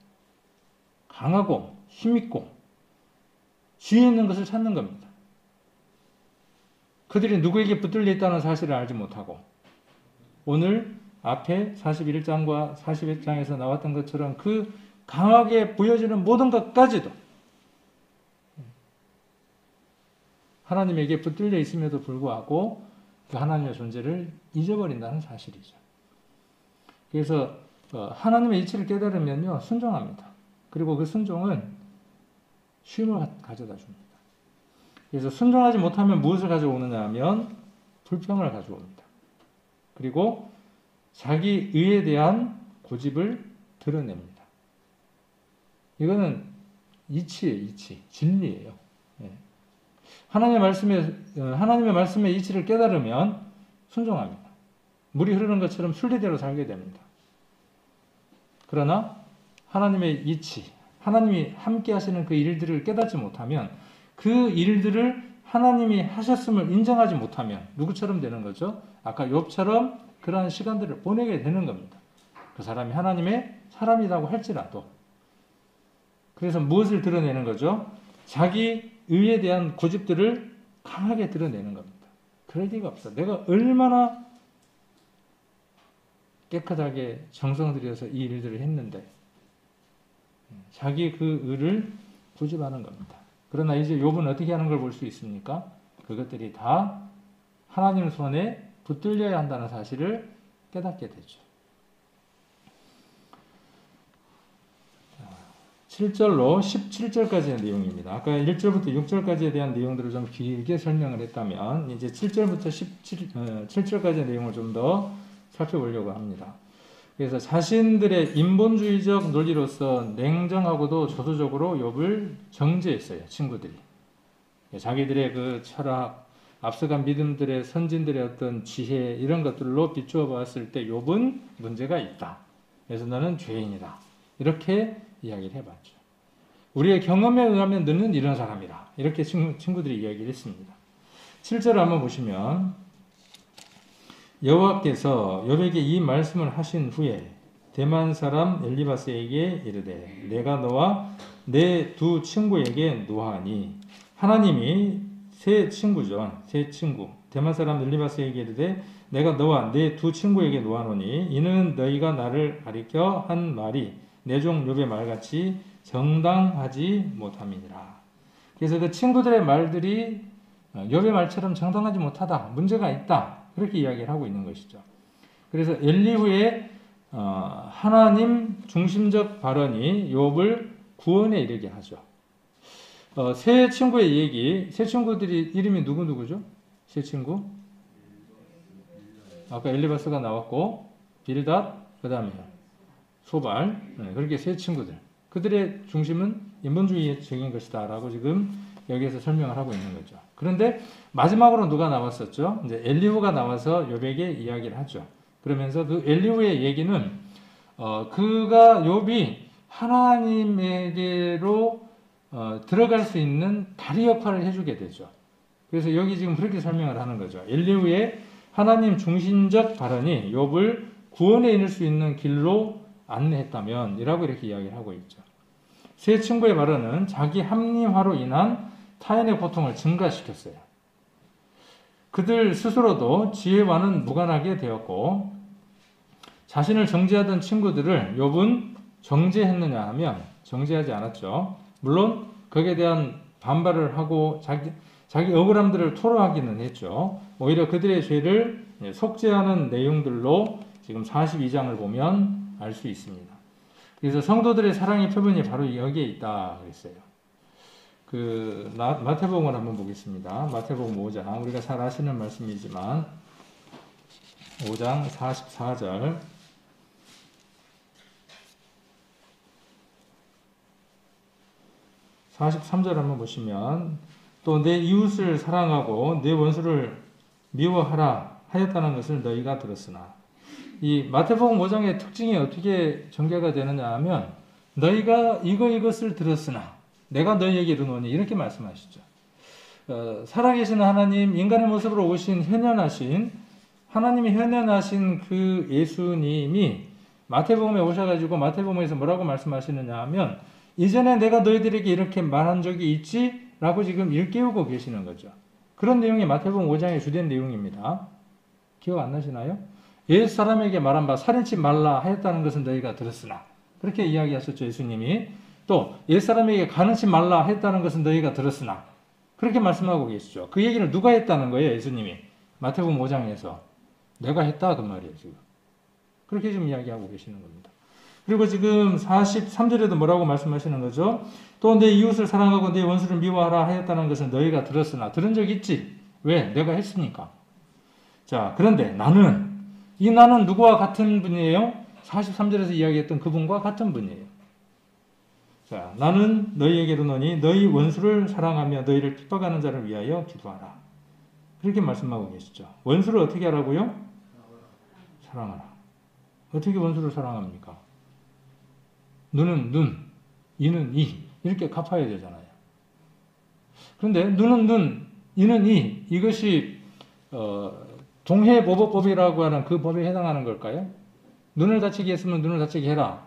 강하고 힘있고 지혜 있는 것을 찾는 겁니다. 그들이 누구에게 붙들려 있다는 사실을 알지 못하고 오늘 앞에 41장과 41장에서 나왔던 것처럼 그 강하게 보여지는 모든 것까지도 하나님에게 붙들려 있음에도 불구하고 그 하나님의 존재를 잊어버린다는 사실이죠. 그래서 하나님의 이치를 깨달으면요, 순종합니다. 그리고 그 순종은 쉼을 가져다 줍니다. 그래서 순종하지 못하면 무엇을 가져오느냐 하면 불평을 가져옵니다. 그리고 자기 의에 대한 고집을 드러냅니다. 이거는 이치예요, 이치. 진리예요. 예. 하나님의 말씀의 이치를 깨달으면 순종합니다. 물이 흐르는 것처럼 순리대로 살게 됩니다. 그러나 하나님의 이치, 하나님이 함께 하시는 그 일들을 깨닫지 못하면 그 일들을 하나님이 하셨음을 인정하지 못하면 누구처럼 되는 거죠? 아까 욥처럼 그러한 시간들을 보내게 되는 겁니다. 그 사람이 하나님의 사람이라고 할지라도. 그래서 무엇을 드러내는 거죠? 자기 의에 대한 고집들을 강하게 드러내는 겁니다. 그럴 리가 없어. 내가 얼마나 깨끗하게 정성 들여서 이 일들을 했는데 자기 그 의를 고집하는 겁니다. 그러나 이제 욥은 어떻게 하는 걸 볼 수 있습니까? 그것들이 다 하나님 손에 붙들려야 한다는 사실을 깨닫게 되죠. 7절로 17절까지의 내용입니다. 아까 1절부터 6절까지에 대한 내용들을 좀 길게 설명을 했다면 이제 7절부터 7절까지의 내용을 좀 더 살펴보려고 합니다. 그래서 자신들의 인본주의적 논리로서 냉정하고도 저도적으로 욥을 정죄했어요. 친구들이. 자기들의 그 철학, 앞서간 믿음들의 선진들의 어떤 지혜 이런 것들로 비추어 봤을 때 욥은 문제가 있다. 그래서 너는 죄인이다. 이렇게 이야기를 해봤죠. 우리의 경험에 의하면 너는 이런 사람이라. 이렇게 친구들이 이야기를 했습니다. 7절 한번 보시면 여호와께서 욥에게 이 말씀을 하신 후에 대만 사람 엘리바스에게 이르되 내가 너와 내 두 친구에게 노하니 하나님이 세 친구죠. 세 친구. 대만 사람 엘리바스에게 이르되 내가 너와 내 두 친구에게 노하노니 이는 너희가 나를 가리켜 한 말이 내 종 욥의 말같이 정당하지 못함이니라. 그래서 그 친구들의 말들이 욥의 말처럼 정당하지 못하다. 문제가 있다. 그렇게 이야기를 하고 있는 것이죠. 그래서 엘리후의 하나님 중심적 발언이 욥을 구원에 이르게 하죠. 세 친구의 얘기, 세 친구들이 이름이 누구죠? 세 친구? 아까 엘리바스가 나왔고 빌닷, 그 다음에 소발, 그렇게 세 친구들. 그들의 중심은 인본주의적인 것이다 라고 지금 여기에서 설명을 하고 있는 거죠. 그런데 마지막으로 누가 나왔었죠? 이제 엘리후가 나와서 욥에게 이야기를 하죠. 그러면서 그 엘리후의 얘기는 그가 욥이 하나님에게로 들어갈 수 있는 다리 역할을 해주게 되죠. 그래서 여기 지금 그렇게 설명을 하는 거죠. 엘리후의 하나님 중심적 발언이 욥을 구원에 이를 수 있는 길로 안내했다면 이라고 이렇게 이야기를 하고 있죠. 세 친구의 발언은 자기 합리화로 인한 타인의 고통을 증가시켰어요. 그들 스스로도 지혜와는 무관하게 되었고 자신을 정죄하던 친구들을 욥은 정죄했느냐 하면 정죄하지 않았죠. 물론 거기에 대한 반발을 하고 자기 억울함들을 토로하기는 했죠. 오히려 그들의 죄를 속죄하는 내용들로 지금 42장을 보면 알 수 있습니다. 그래서 성도들의 사랑의 표본이 바로 여기에 있다 그랬어요. 마태복음을 한번 보겠습니다. 마태복음 5장, 우리가 잘 아시는 말씀이지만 5장 44절 43절 한번 보시면 또 내 이웃을 사랑하고 내 원수를 미워하라 하였다는 것을 너희가 들었으나 이 마태복음 5장의 특징이 어떻게 전개가 되느냐 하면 너희가 이것을 들었으나 내가 너희에게 이르노니 이렇게 말씀하시죠. 살아계신 하나님, 인간의 모습으로 오신 하나님이 현현하신 그 예수님이 마태복음에 오셔가지고 마태복음에서 뭐라고 말씀하시느냐 하면 이전에 내가 너희들에게 이렇게 말한 적이 있지? 라고 지금 일깨우고 계시는 거죠. 그런 내용이 마태복음 5장의 주된 내용입니다. 기억 안 나시나요? 옛사람에게 말한 바 살인치 말라 하였다는 것은 너희가 들었으나, 그렇게 이야기하셨죠. 예수님이. 또 옛사람에게 간음치 말라 했다는 것은 너희가 들었으나, 그렇게 말씀하고 계시죠. 그 얘기를 누가 했다는 거예요? 예수님이. 마태복음 5장에서 내가 했다 그 말이에요. 지금 그렇게 지금 이야기하고 계시는 겁니다. 그리고 지금 43절에도 뭐라고 말씀하시는 거죠? 또 내 이웃을 사랑하고 내 원수를 미워하라 하였다는 것은 너희가 들었으나. 들은 적 있지? 왜? 내가 했으니까. 자, 그런데 나는 누구와 같은 분이에요? 43절에서 이야기했던 그분과 같은 분이에요. 자, 나는 너희에게로 노니 너희 원수를 사랑하며 너희를 핍박하는 자를 위하여 기도하라. 그렇게 말씀하고 계시죠. 원수를 어떻게 하라고요? 사랑하라. 어떻게 원수를 사랑합니까? 눈은 눈, 이는 이, 이렇게 갚아야 되잖아요. 그런데 눈은 눈, 이는 이, 이것이 동해보복법이라고 하는 그 법에 해당하는 걸까요? 눈을 다치게 했으면 눈을 다치게 해라.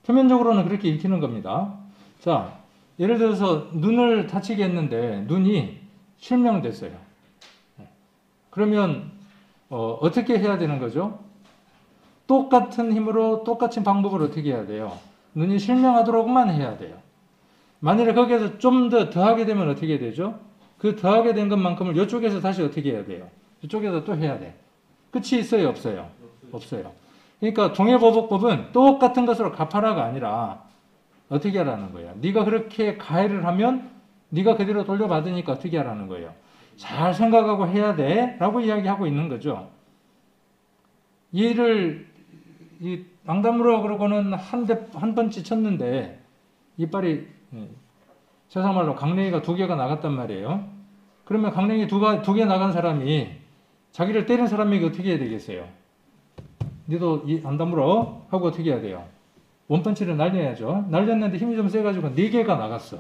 표면적으로는 그렇게 읽히는 겁니다. 자, 예를 들어서 눈을 다치게 했는데 눈이 실명됐어요. 그러면 어떻게 해야 되는 거죠? 똑같은 힘으로 똑같은 방법으로 어떻게 해야 돼요? 눈이 실명하도록만 해야 돼요. 만일에 거기에서 좀 더 더하게 되면 어떻게 되죠? 그 더하게 된 것만큼을 이쪽에서 다시 어떻게 해야 돼요? 이쪽에서 또 해야 돼. 끝이 있어요? 없어요? 없어요. 그러니까 동해보복법은 똑같은 것으로 갚아라가 아니라 어떻게 하라는 거예요? 네가 그렇게 가해를 하면 네가 그대로 돌려받으니까 어떻게 하라는 거예요? 잘 생각하고 해야 돼 라고 이야기하고 있는 거죠. 얘를 앙담으로 그러고는 한 번째 쳤는데 이빨이 세상말로 강냉이가 2개가 나갔단 말이에요. 그러면 강냉이 2개 나간 사람이 자기를 때린 사람에게 어떻게 해야 되겠어요? 니도 안 다물어 하고 어떻게 해야 돼요? 원펀치를 날려야죠. 날렸는데 힘이 좀 세가지고 4개가 나갔어.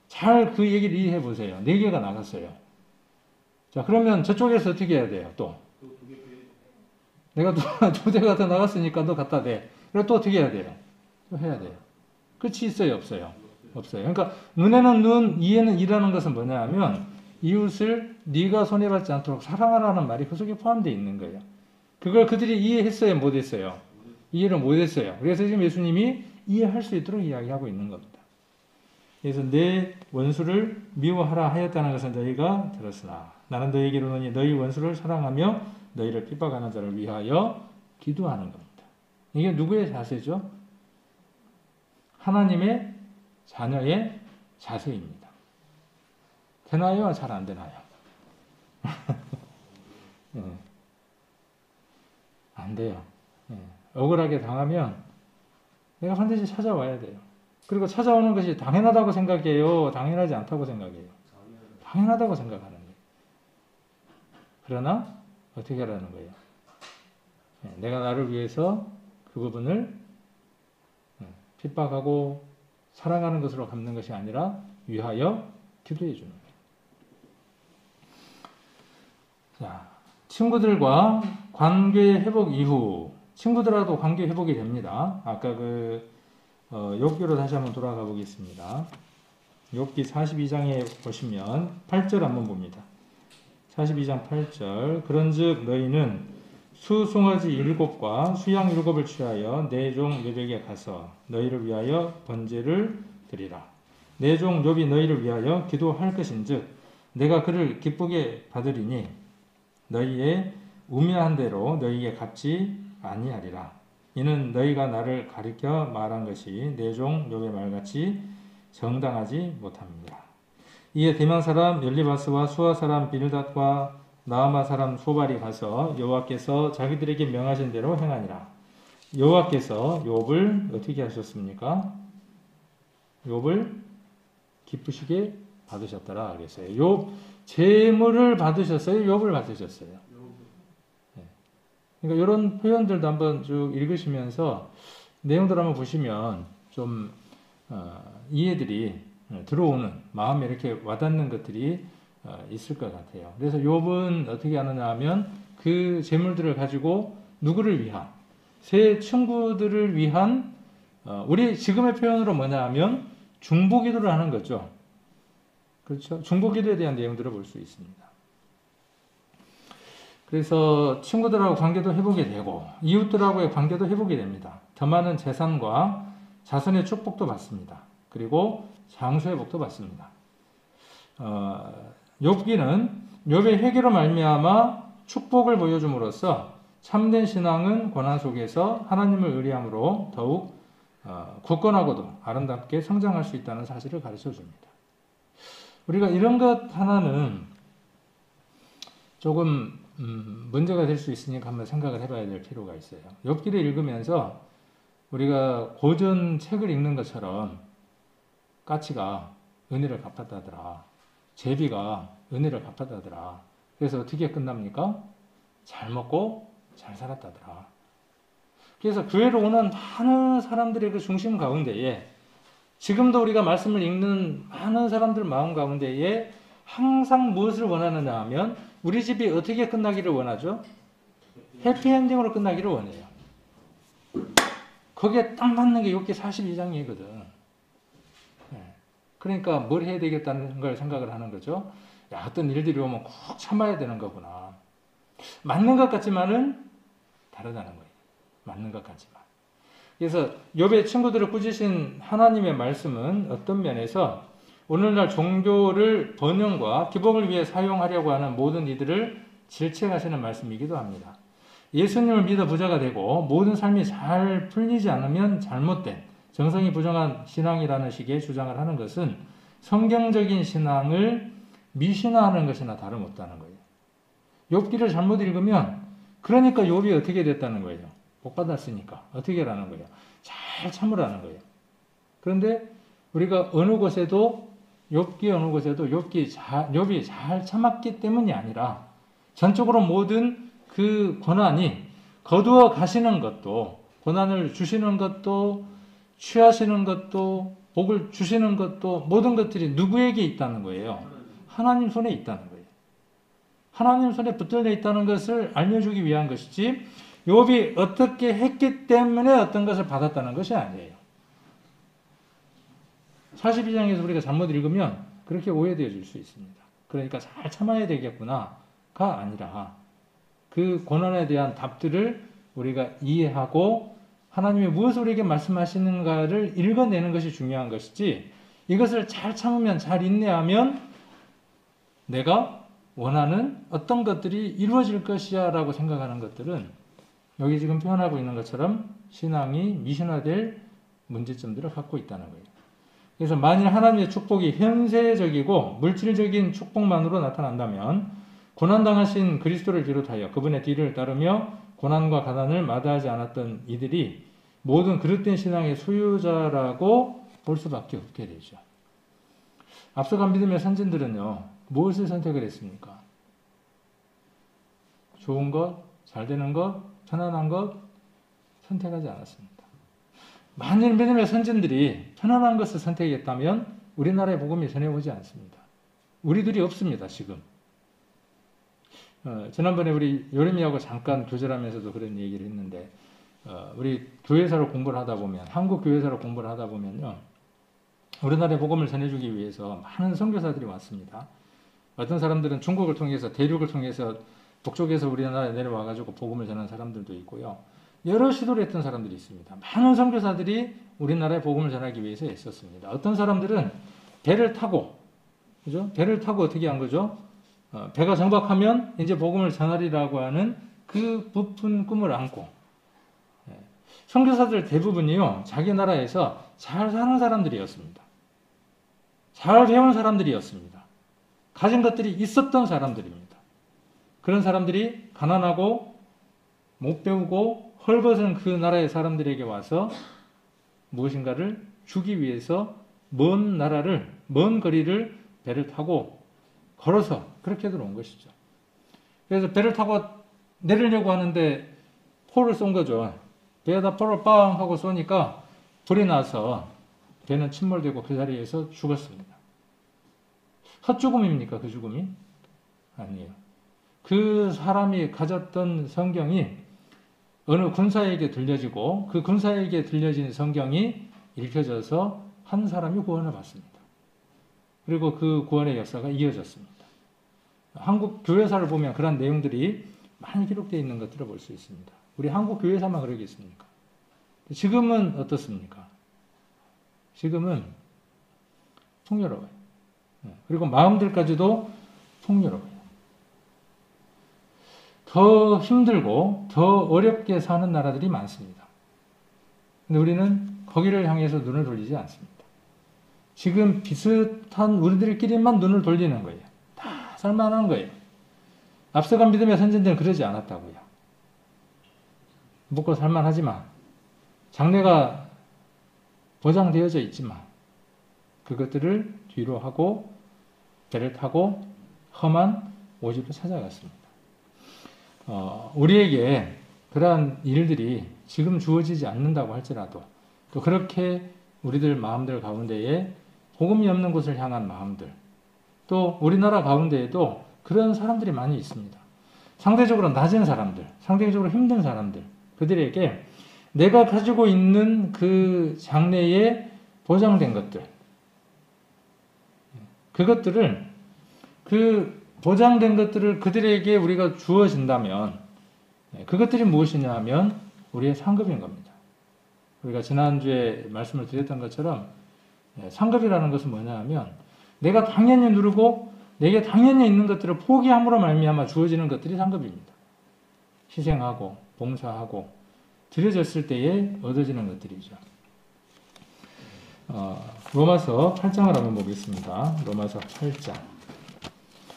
잘 그 얘기를 이해해 보세요. 4개가 나갔어요. 자, 그러면 저쪽에서 어떻게 해야 돼요? 또 내가 2대가 더 나갔으니까 너 갖다 대. 그리고 또 어떻게 해야 돼요? 또 해야 돼요. 끝이 있어요? 없어요? 없어요. 그러니까 눈에는 눈, 이에는 이라는 것은 뭐냐 하면 이웃을 네가 손해받지 않도록 사랑하라는 말이 그 속에 포함되어 있는 거예요. 그걸 그들이 이해했어요? 못했어요? 이해를 못했어요. 그래서 지금 예수님이 이해할 수 있도록 이야기하고 있는 겁니다. 그래서 내 원수를 미워하라 하였다는 것은 너희가 들었으나 나는 너희에게로 노니 너희 원수를 사랑하며 너희를 핍박하는 자를 위하여 기도하는 겁니다. 이게 누구의 자세죠? 하나님의 자녀의 자세입니다. 되나요? 잘 안 되나요? 네. 안 돼요. 네. 억울하게 당하면 내가 반드시 찾아와야 돼요. 그리고 찾아오는 것이 당연하다고 생각해요? 당연하지 않다고 생각해요? 당연하다고 생각하는 거예요. 그러나 어떻게 하라는 거예요? 네. 내가 나를 위해서 그 부분을 핍박하고 사랑하는 것으로 갚는 것이 아니라 위하여 기도해 주는 거예요. 자, 친구들과 관계 회복 이후 친구들하고도 관계 회복이 됩니다. 아까 욥기로 다시 한번 돌아가 보겠습니다. 욥기 42장에 보시면 8절 한번 봅니다. 42장 8절 그런즉 너희는 수송아지 7과 수양 7을 취하여 내 종 욥에게 가서 너희를 위하여 번제를 드리라. 내 종 욥이 너희를 위하여 기도할 것인즉 내가 그를 기쁘게 받으리니 너희의 우매한 대로 너희에게 갚지 아니하리라. 이는 너희가 나를 가리켜 말한 것이 내 종 욥의 말같이 정당하지 못합니다. 이에 대만 사람 엘리바스와 수아 사람 빌닷과 나아마 사람 소발이 가서 여호와께서 자기들에게 명하신 대로 행하니라. 여호와께서 욥을 어떻게 하셨습니까? 욥을 기쁘시게 받으셨더라 그랬어요. 욥 재물을 받으셨어요? 욥을 받으셨어요? 네. 그러니까 이런 표현들도 한번 쭉 읽으시면서 내용들 한번 보시면 좀 이해들이 들어오는 마음에 이렇게 와닿는 것들이 있을 것 같아요. 그래서 욥은 어떻게 하느냐 하면 그 재물들을 가지고 누구를 위한 새 친구들을 위한 우리 지금의 표현으로 뭐냐 하면 중보기도를 하는 거죠. 그렇죠? 중보기도에 대한 내용들을 볼 수 있습니다. 그래서 친구들하고 관계도 회복이 되고 이웃들하고의 관계도 회복이 됩니다. 더 많은 재산과 자손의 축복도 받습니다. 그리고 장수의 복도 받습니다. 욥기는 욥의 회개로 말미암아 축복을 보여줌으로써 참된 신앙은 고난 속에서 하나님을 의뢰함으로 더욱 굳건하고도 아름답게 성장할 수 있다는 사실을 가르쳐 줍니다. 우리가 이런 것 하나는 조금 문제가 될 수 있으니까 한번 생각을 해봐야 될 필요가 있어요. 욥기를 읽으면서 우리가 고전 책을 읽는 것처럼 까치가 은혜를 갚았다더라. 제비가 은혜를 갚았다더라. 그래서 어떻게 끝납니까? 잘 먹고 잘 살았다더라. 그래서 교회로 오는 많은 사람들의 그 중심 가운데에 지금도 우리가 말씀을 읽는 많은 사람들 마음 가운데에 항상 무엇을 원하느냐 하면 우리 집이 어떻게 끝나기를 원하죠? 해피엔딩으로 끝나기를 원해요. 거기에 딱 맞는 게 욥기 42장이거든. 그러니까 뭘 해야 되겠다는 걸 생각을 하는 거죠. 야, 어떤 일들이 오면 꼭 참아야 되는 거구나. 맞는 것 같지만은 다르다는 거예요. 맞는 것 같지만. 그래서 욥의 친구들을 꾸짖으신 하나님의 말씀은 어떤 면에서 오늘날 종교를 번영과 기복을 위해 사용하려고 하는 모든 이들을 질책하시는 말씀이기도 합니다. 예수님을 믿어 부자가 되고 모든 삶이 잘 풀리지 않으면 잘못된 정성이 부정한 신앙이라는 식의 주장을 하는 것은 성경적인 신앙을 미신화하는 것이나 다름없다는 거예요. 욥기를 잘못 읽으면 그러니까 욥이 어떻게 됐다는 거예요. 복 받았으니까 어떻게 하라는 거예요. 잘 참으라는 거예요. 그런데 우리가 어느 곳에도 욥이 잘 참았기 때문이 아니라 전적으로 모든 그 고난이 거두어 가시는 것도 고난을 주시는 것도 취하시는 것도 복을 주시는 것도 모든 것들이 누구에게 있다는 거예요? 하나님 손에 있다는 거예요. 하나님 손에 붙들려 있다는 것을 알려주기 위한 것이지 욥이 어떻게 했기 때문에 어떤 것을 받았다는 것이 아니에요. 42장에서 우리가 잘못 읽으면 그렇게 오해되어질 수 있습니다. 그러니까 잘 참아야 되겠구나가 아니라 그 고난에 대한 답들을 우리가 이해하고 하나님이 무엇을 우리에게 말씀하시는가를 읽어내는 것이 중요한 것이지 이것을 잘 참으면 잘 인내하면 내가 원하는 어떤 것들이 이루어질 것이야 라고 생각하는 것들은 여기 지금 표현하고 있는 것처럼 신앙이 미신화될 문제점들을 갖고 있다는 거예요. 그래서 만일 하나님의 축복이 현세적이고 물질적인 축복만으로 나타난다면 고난당하신 그리스도를 비롯하여 그분의 뒤를 따르며 고난과 가난을 마다하지 않았던 이들이 모든 그릇된 신앙의 소유자라고 볼 수밖에 없게 되죠. 앞서간 믿음의 선진들은요. 무엇을 선택을 했습니까? 좋은 것, 잘 되는 것, 편안한 것 선택하지 않았습니다. 만일 믿음의 선진들이 편안한 것을 선택했다면 우리나라에 복음이 전해오지 않습니다. 우리들이 없습니다. 지금. 지난번에 우리 요림이하고 잠깐 교절하면서도 그런 얘기를 했는데 우리 교회사를 공부를 하다 보면 한국 교회사를 공부를 하다 보면요. 우리나라에 복음을 전해주기 위해서 많은 선교사들이 왔습니다. 어떤 사람들은 중국을 통해서 대륙을 통해서 북쪽에서 우리나라에 내려와가지고 복음을 전하는 사람들도 있고요. 여러 시도를 했던 사람들이 있습니다. 많은 선교사들이 우리나라에 복음을 전하기 위해서 애썼습니다. 어떤 사람들은 배를 타고, 그죠? 배를 타고 어떻게 한 거죠? 배가 정박하면 이제 복음을 전하리라고 하는 그 부푼 꿈을 안고, 선교사들 대부분이요, 자기 나라에서 잘 사는 사람들이었습니다. 잘 배운 사람들이었습니다. 가진 것들이 있었던 사람들입니다. 그런 사람들이 가난하고 못 배우고 헐벗은 그 나라의 사람들에게 와서 무엇인가를 주기 위해서 먼 나라를, 먼 거리를 배를 타고 걸어서 그렇게 들어온 것이죠. 그래서 배를 타고 내리려고 하는데 포를 쏜 거죠. 배에다 포를 빵 하고 쏘니까 불이 나서 배는 침몰되고 그 자리에서 죽었습니다. 헛죽음입니까? 그 죽음이? 아니에요. 그 사람이 가졌던 성경이 어느 군사에게 들려지고 그 군사에게 들려진 성경이 읽혀져서 한 사람이 구원을 받습니다. 그리고 그 구원의 역사가 이어졌습니다. 한국 교회사를 보면 그런 내용들이 많이 기록되어 있는 것들을 볼 수 있습니다. 우리 한국 교회사만 그러겠습니까? 지금은 어떻습니까? 지금은 풍요로워요. 그리고 마음들까지도 풍요로워요. 더 힘들고 더 어렵게 사는 나라들이 많습니다. 근데 우리는 거기를 향해서 눈을 돌리지 않습니다. 지금 비슷한 우리들끼리만 눈을 돌리는 거예요. 다 살만한 거예요. 앞서간 믿음의 선진들은 그러지 않았다고요. 먹고 살만하지만 장래가 보장되어져 있지만 그것들을 뒤로 하고 배를 타고 험한 오지로 찾아갔습니다. 우리에게 그러한 일들이 지금 주어지지 않는다고 할지라도 또 그렇게 우리들 마음들 가운데에 복음이 없는 곳을 향한 마음들, 또 우리나라 가운데에도 그런 사람들이 많이 있습니다. 상대적으로 낮은 사람들, 상대적으로 힘든 사람들, 그들에게 내가 가지고 있는 그 장래에 보장된 것들, 그것들을, 그 보장된 것들을 그들에게 우리가 주어진다면 그것들이 무엇이냐 하면 우리의 상급인 겁니다. 우리가 지난주에 말씀을 드렸던 것처럼 상급이라는 것은 뭐냐 하면 내가 당연히 누르고 내게 당연히 있는 것들을 포기함으로 말미암아 주어지는 것들이 상급입니다. 희생하고 봉사하고 드려졌을 때에 얻어지는 것들이죠. 로마서 8장을 한번 보겠습니다. 로마서 8장.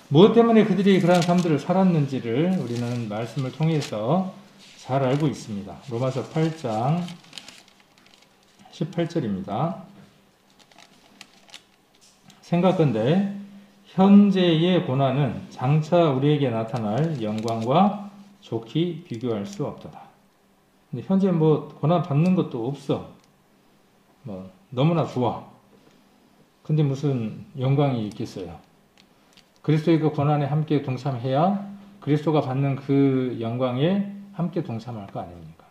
무엇 때문에 그들이 그러한 삶들을 살았는지를 우리는 말씀을 통해서 잘 알고 있습니다. 로마서 8장 18절입니다. 생각건대 현재의 고난은 장차 우리에게 나타날 영광과 좋게 비교할 수 없도다. 근데 현재 고난 받는 것도 없어. 너무나 좋아. 근데 무슨 영광이 있겠어요? 그리스도의 그 고난에 함께 동참해야 그리스도가 받는 그 영광에 함께 동참할 거 아닙니까?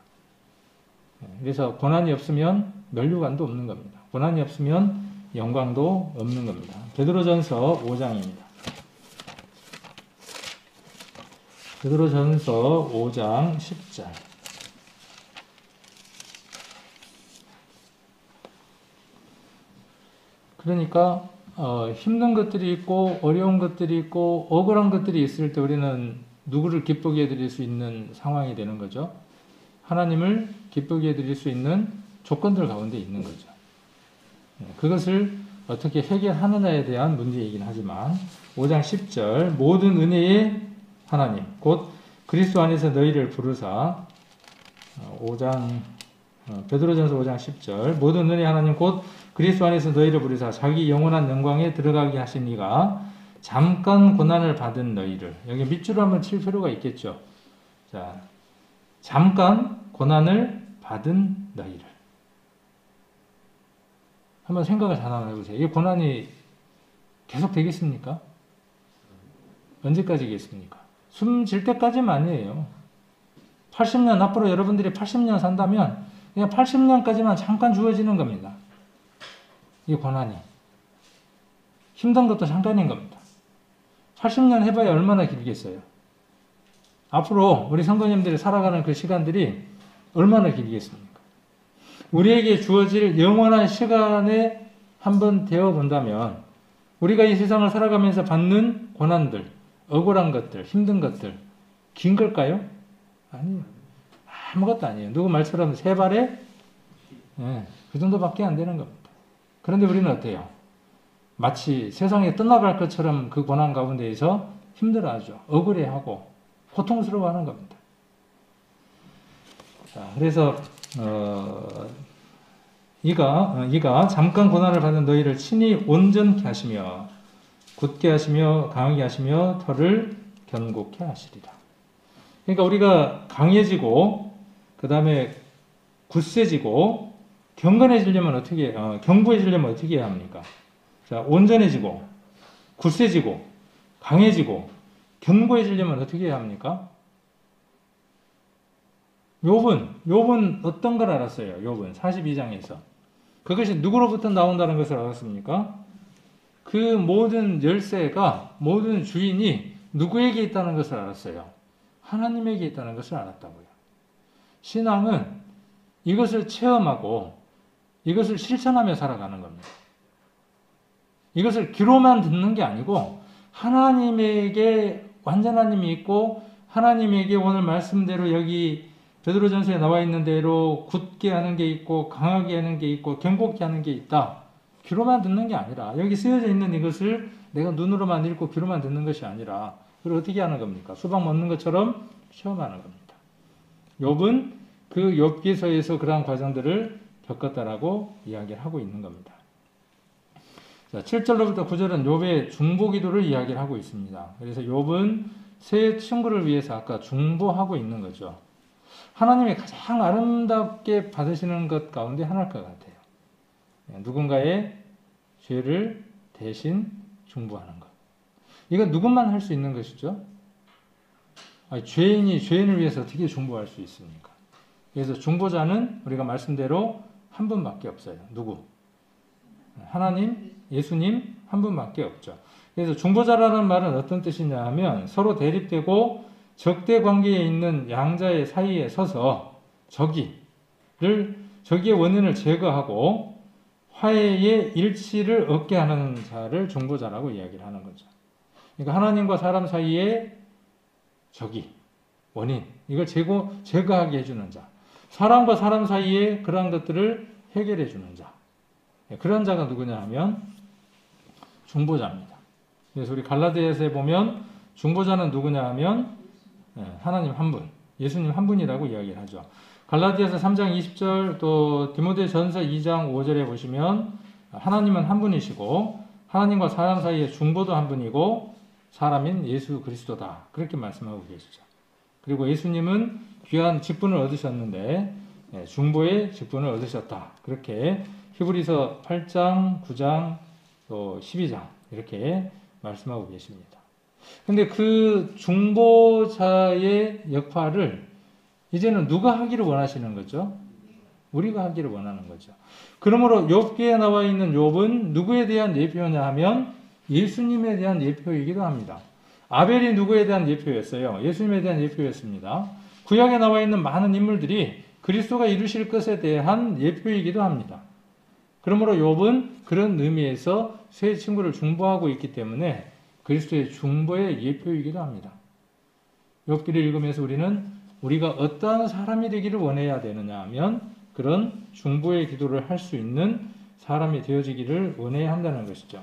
그래서 고난이 없으면 면류관도 없는 겁니다. 고난이 없으면 영광도 없는 겁니다. 베드로전서 5장입니다. 베드로전서 5장 10절. 그러니까 힘든 것들이 있고 어려운 것들이 있고 억울한 것들이 있을 때 우리는 누구를 기쁘게 해드릴 수 있는 상황이 되는 거죠. 하나님을 기쁘게 해드릴 수 있는 조건들 가운데 있는 거죠. 그것을 어떻게 해결하느냐에 대한 문제이긴 하지만 5장 10절 모든 은혜의 하나님 곧 그리스도 안에서 너희를 부르사 베드로전서 5장 10절 모든 은혜의 하나님 곧 그리스도 안에서 너희를 부르사 자기 영원한 영광에 들어가게 하신 이가 잠깐 고난을 받은 너희를 여기 밑줄을 한번 칠 필요가 있겠죠. 자, 잠깐 고난을 받은 너희를 한번 생각을 잘 한번 해보세요. 이 고난이 계속 되겠습니까? 언제까지겠습니까? 숨 질 때까지만이에요. 80년 앞으로 여러분들이 80년 산다면 그냥 80년까지만 잠깐 주어지는 겁니다. 이 고난이 힘든 것도 잠깐인 겁니다. 80년 해봐야 얼마나 길겠어요. 앞으로 우리 성도님들이 살아가는 그 시간들이 얼마나 길겠습니까? 우리에게 주어질 영원한 시간에 한번 되어본다면 우리가 이 세상을 살아가면서 받는 고난들, 억울한 것들, 힘든 것들 긴 걸까요? 아니요. 아무것도 아니에요. 누구 말처럼 세 발에 그 정도밖에 안 되는 겁니다. 그런데 우리는 어때요? 마치 세상에 떠나갈 것처럼 그 고난 가운데에서 힘들어하죠. 억울해하고 고통스러워하는 겁니다. 자, 그래서 이가 잠깐 고난을 받은 너희를 친히 온전케 하시며 굳게 하시며 강하게 하시며 털을 견고케 하시리라. 그러니까 우리가 강해지고 그 다음에 굳세지고 경건해지려면 경부해지려면 어떻게 해야 합니까? 자, 온전해지고 굳세지고 강해지고 견고해지려면 어떻게 해야 합니까? 욥은 어떤 걸 알았어요? 욥은 42장에서 그것이 누구로부터 나온다는 것을 알았습니까? 그 모든 열쇠가 모든 주인이 누구에게 있다는 것을 알았어요. 하나님에게 있다는 것을 알았다고요. 신앙은 이것을 체험하고 이것을 실천하며 살아가는 겁니다. 이것을 귀로만 듣는 게 아니고 하나님에게 완전한 힘이 있고 하나님에게 오늘 말씀대로 여기 베드로전서에 나와 있는 대로 굳게 하는 게 있고 강하게 하는 게 있고 견고케 하는 게 있다. 귀로만 듣는 게 아니라 여기 쓰여져 있는 이것을 내가 눈으로만 읽고 귀로만 듣는 것이 아니라 그걸 어떻게 하는 겁니까? 수박 먹는 것처럼 체험하는 겁니다. 욥은 그 욥기서에서 그러한 과정들을 겪었다라고 이야기를 하고 있는 겁니다. 자, 7절로부터 9절은 욥의 중보 기도를 이야기를 하고 있습니다. 그래서 욥은 세 친구를 위해서 아까 중보하고 있는 거죠. 하나님이 가장 아름답게 받으시는 것 가운데 하나일 것 같아요. 누군가의 죄를 대신 중보하는 것. 이건 누구만 할 수 있는 것이죠. 아니, 죄인이 죄인을 위해서 어떻게 중보할 수 있습니까? 그래서 중보자는 우리가 말씀대로 한 분밖에 없어요. 누구? 하나님, 예수님 한 분밖에 없죠. 그래서 중보자라는 말은 어떤 뜻이냐 하면 서로 대립되고 적대 관계에 있는 양자의 사이에 서서 적이의 원인을 제거하고 화해의 일치를 얻게 하는 자를 중보자라고 이야기를 하는 거죠. 그러니까 하나님과 사람 사이에 적이, 원인, 이걸 제거하게 해주는 자. 사람과 사람 사이에 그러한 것들을 해결해 주는 자. 그런 자가 누구냐 하면 중보자입니다. 그래서 우리 갈라디아서에 보면 중보자는 누구냐 하면 하나님 한 분, 예수님 한 분이라고 이야기를 하죠. 갈라디아서 3장 20절 또 디모데전서 2장 5절에 보시면 하나님은 한 분이시고 하나님과 사람 사이의 중보도 한 분이고 사람인 예수 그리스도다. 그렇게 말씀하고 계시죠. 그리고 예수님은 귀한 직분을 얻으셨는데 중보의 직분을 얻으셨다. 그렇게 히브리서 8장, 9장, 또 12장 이렇게 말씀하고 계십니다. 근데 그 중보자의 역할을 이제는 누가 하기를 원하시는 거죠? 우리가 하기를 원하는 거죠. 그러므로 욥기에 나와 있는 욥은 누구에 대한 예표냐 하면 예수님에 대한 예표이기도 합니다. 아벨이 누구에 대한 예표였어요? 예수님에 대한 예표였습니다. 구약에 나와 있는 많은 인물들이 그리스도가 이루실 것에 대한 예표이기도 합니다. 그러므로 욥은 그런 의미에서 세 친구를 중보하고 있기 때문에 그리스도의 중보의 예표이기도 합니다. 욥기를 읽으면서 우리가 어떠한 사람이 되기를 원해야 되느냐 하면 그런 중보의 기도를 할 수 있는 사람이 되어지기를 원해야 한다는 것이죠.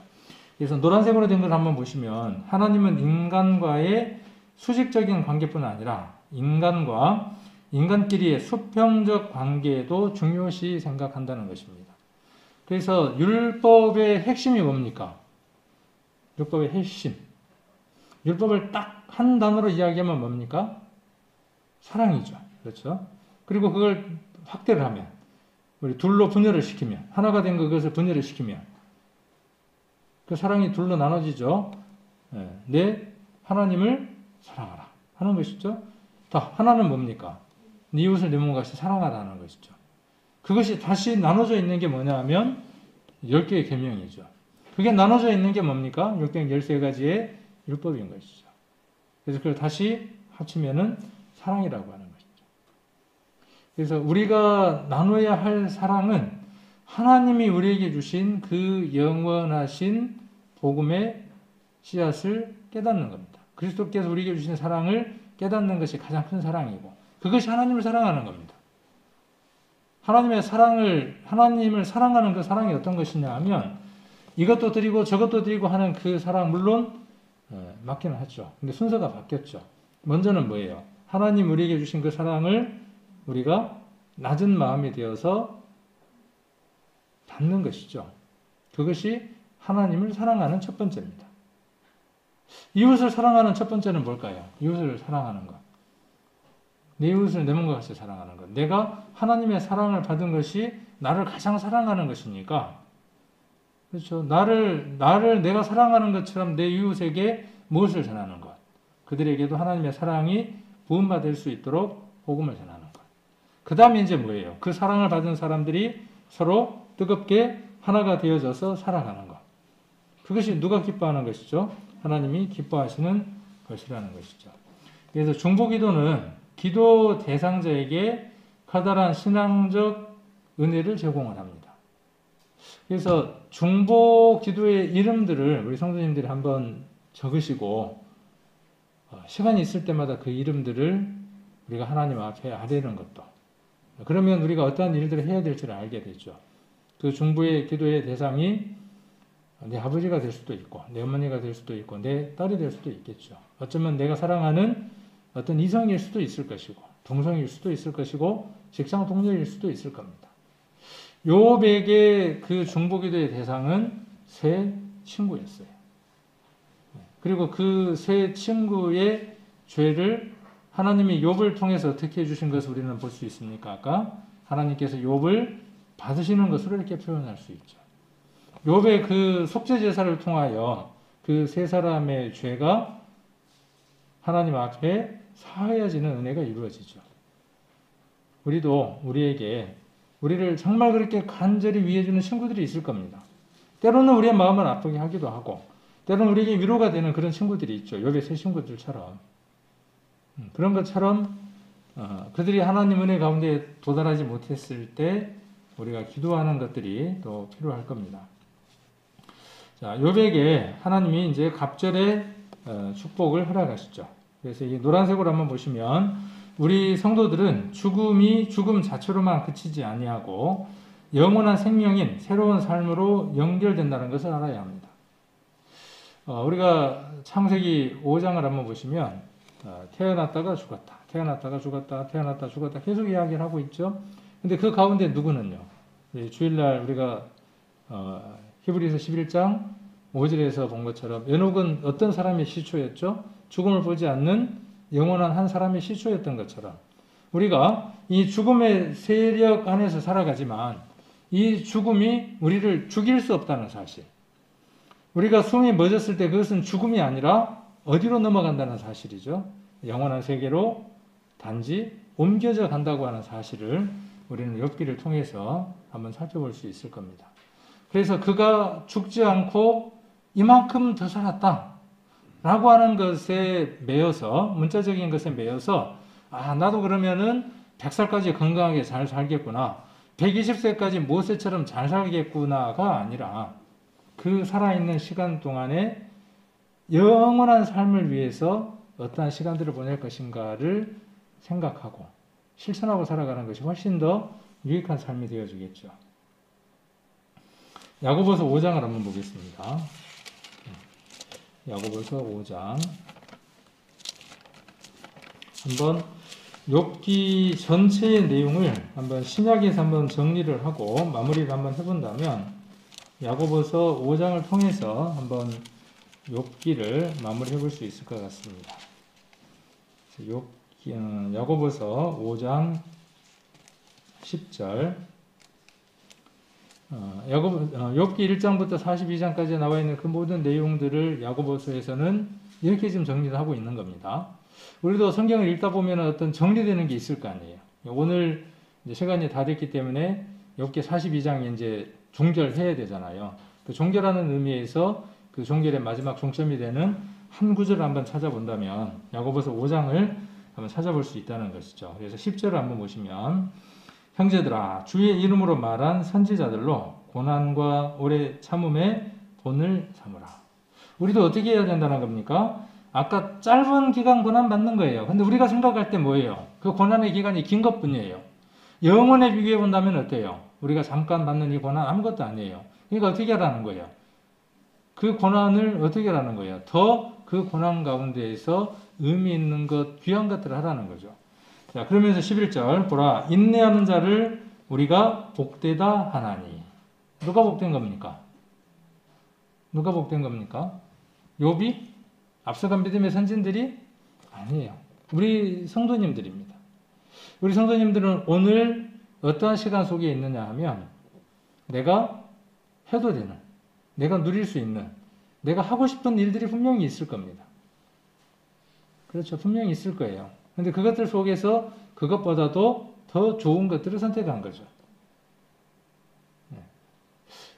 그래서 노란색으로 된 걸 한번 보시면 하나님은 인간과의 수직적인 관계뿐 아니라 인간과 인간끼리의 수평적 관계도 중요시 생각한다는 것입니다. 그래서 율법의 핵심이 뭡니까? 율법의 핵심. 율법을 딱 한 단어로 이야기하면 뭡니까? 사랑이죠. 그렇죠? 그리고 그걸 확대를 하면 우리 둘로 분열을 시키면 하나가 된 그것을 분열을 시키면 그 사랑이 둘로 나눠지죠. 내 하나님을 사랑하라 하는 것이죠. 다 하나는 뭡니까? 네 이웃을 내 몸과 같이 사랑하라는 것이죠. 그것이 다시 나눠져 있는 게 뭐냐 하면 10개의 계명이죠. 그게 나눠져 있는 게 뭡니까? 613가지의 율법인 것이죠. 그래서 그걸 다시 합치면은 사랑이라고 하는 것이죠. 그래서 우리가 나눠야 할 사랑은 하나님이 우리에게 주신 그 영원하신 복음의 씨앗을 깨닫는 겁니다. 그리스도께서 우리에게 주신 사랑을 깨닫는 것이 가장 큰 사랑이고 그것이 하나님을 사랑하는 겁니다. 하나님을 사랑하는 그 사랑이 어떤 것이냐 하면 이것도 드리고 저것도 드리고 하는 그 사랑 물론 맞기는 하죠. 근데 순서가 바뀌었죠. 먼저는 뭐예요? 하나님 우리에게 주신 그 사랑을 우리가 낮은 마음이 되어서 받는 것이죠. 그것이 하나님을 사랑하는 첫 번째입니다. 이웃을 사랑하는 첫 번째는 뭘까요? 이웃을 사랑하는 것. 내 이웃을 내 몸과 같이 사랑하는 것. 내가 하나님의 사랑을 받은 것이 나를 가장 사랑하는 것이니까 그렇죠. 나를 내가 사랑하는 것처럼 내 이웃에게 무엇을 전하는 것. 그들에게도 하나님의 사랑이 부음받을 수 있도록 복음을 전하는 것. 그 다음에 이제 뭐예요? 그 사랑을 받은 사람들이 서로 뜨겁게 하나가 되어져서 살아가는 것. 그것이 누가 기뻐하는 것이죠? 하나님이 기뻐하시는 것이라는 것이죠. 그래서 중보기도는 기도 대상자에게 커다란 신앙적 은혜를 제공을 합니다. 그래서 중보기도의 이름들을 우리 성도님들이 한번 적으시고 시간이 있을 때마다 그 이름들을 우리가 하나님 앞에 아뢰는 것도, 그러면 우리가 어떠한 일들을 해야 될지를 알게 되죠. 그 중보의 기도의 대상이 내 아버지가 될 수도 있고 내 어머니가 될 수도 있고 내 딸이 될 수도 있겠죠. 어쩌면 내가 사랑하는 어떤 이성일 수도 있을 것이고 동성일 수도 있을 것이고 직장 동료일 수도 있을 겁니다. 욥에게 그 중보기도의 대상은 세 친구였어요. 그리고 그 세 친구의 죄를 하나님이 욥을 통해서 어떻게 해주신 것을 우리는 볼 수 있습니까? 아까 하나님께서 욥을 받으시는 것으로 이렇게 표현할 수 있죠. 욥의 그 속죄 제사를 통하여 그 세 사람의 죄가 하나님 앞에 사하여지는 은혜가 이루어지죠. 우리도 우리에게 우리를 정말 그렇게 간절히 위해주는 친구들이 있을 겁니다. 때로는 우리의 마음을 아프게 하기도 하고 때로는 우리에게 위로가 되는 그런 친구들이 있죠. 욥의 세 친구들처럼. 그런 것처럼 그들이 하나님 은혜 가운데 도달하지 못했을 때 우리가 기도하는 것들이 또 필요할 겁니다. 자, 욥에게 하나님이 이제 갑절의 축복을 허락하시죠. 그래서 이 노란색으로 한번 보시면 우리 성도들은 죽음이 죽음 자체로만 그치지 아니하고 영원한 생명인 새로운 삶으로 연결된다는 것을 알아야 합니다. 우리가 창세기 5장을 한번 보시면 태어났다가 죽었다, 태어났다가 죽었다, 태어났다 죽었다 계속 이야기를 하고 있죠. 근데 그 가운데 누구는요? 주일날 우리가 히브리서 11장 5절에서 본 것처럼 에녹은 어떤 사람의 시초였죠? 죽음을 보지 않는 영원한 한 사람의 시초였던 것처럼 우리가 이 죽음의 세력 안에서 살아가지만 이 죽음이 우리를 죽일 수 없다는 사실, 우리가 숨이 멎었을 때 그것은 죽음이 아니라 어디로 넘어간다는 사실이죠. 영원한 세계로 단지 옮겨져 간다고 하는 사실을 우리는 욥기를 통해서 한번 살펴볼 수 있을 겁니다. 그래서 그가 죽지 않고 이만큼 더 살았다 라고 하는 것에 매여서, 문자적인 것에 매여서 나도 그러면은 100살까지 건강하게 잘 살겠구나, 120세까지 모세처럼 잘 살겠구나가 아니라 그 살아있는 시간 동안에 영원한 삶을 위해서 어떠한 시간들을 보낼 것인가를 생각하고 실천하고 살아가는 것이 훨씬 더 유익한 삶이 되어주겠죠. 야고보서 5장을 한번 보겠습니다. 야고보서 5장. 한번 욥기 전체의 내용을 한번 신약에서 한번 정리를 하고 마무리를 한번 해본다면 야고보서 5장을 통해서 한번 욥기를 마무리해 볼 수 있을 것 같습니다. 야고보서 5장 10절, 욥기 1장부터 42장까지 나와 있는 그 모든 내용들을 야고보서에서는 이렇게 지금 정리를 하고 있는 겁니다. 우리도 성경을 읽다 보면 어떤 정리되는 게 있을 거 아니에요. 오늘 이제 시간이 다 됐기 때문에 욥기 42장에 이제 종결해야 되잖아요. 그 종결하는 의미에서 그 종결의 마지막 종점이 되는 한 구절을 한번 찾아본다면 야고보서 5장을 한번 찾아볼 수 있다는 것이죠. 그래서 10절을 한번 보시면, 형제들아 주의 이름으로 말한 선지자들로 고난과 오래 참음에 본을 삼으라. 우리도 어떻게 해야 된다는 겁니까? 아까 짧은 기간 고난 받는 거예요. 근데 우리가 생각할 때 뭐예요? 그 고난의 기간이 긴 것뿐이에요. 영원에 비교해 본다면 어때요? 우리가 잠깐 받는 이 고난 아무것도 아니에요. 그러니까 어떻게 하라는 거예요? 그 고난을 어떻게 하라는 거예요? 더 그 고난 가운데에서 의미 있는 것, 귀한 것들을 하라는 거죠. 자, 그러면서 11절 보라, 인내하는 자를 우리가 복되다 하나니. 누가 복된 겁니까? 누가 복된 겁니까? 욥이? 앞서간 믿음의 선진들이? 아니에요. 우리 성도님들입니다. 우리 성도님들은 오늘 어떠한 시간 속에 있느냐 하면 내가 해도 되는, 내가 누릴 수 있는, 내가 하고 싶은 일들이 분명히 있을 겁니다. 그렇죠. 분명히 있을 거예요. 근데 그것들 속에서 그것보다도 더 좋은 것들을 선택한 거죠.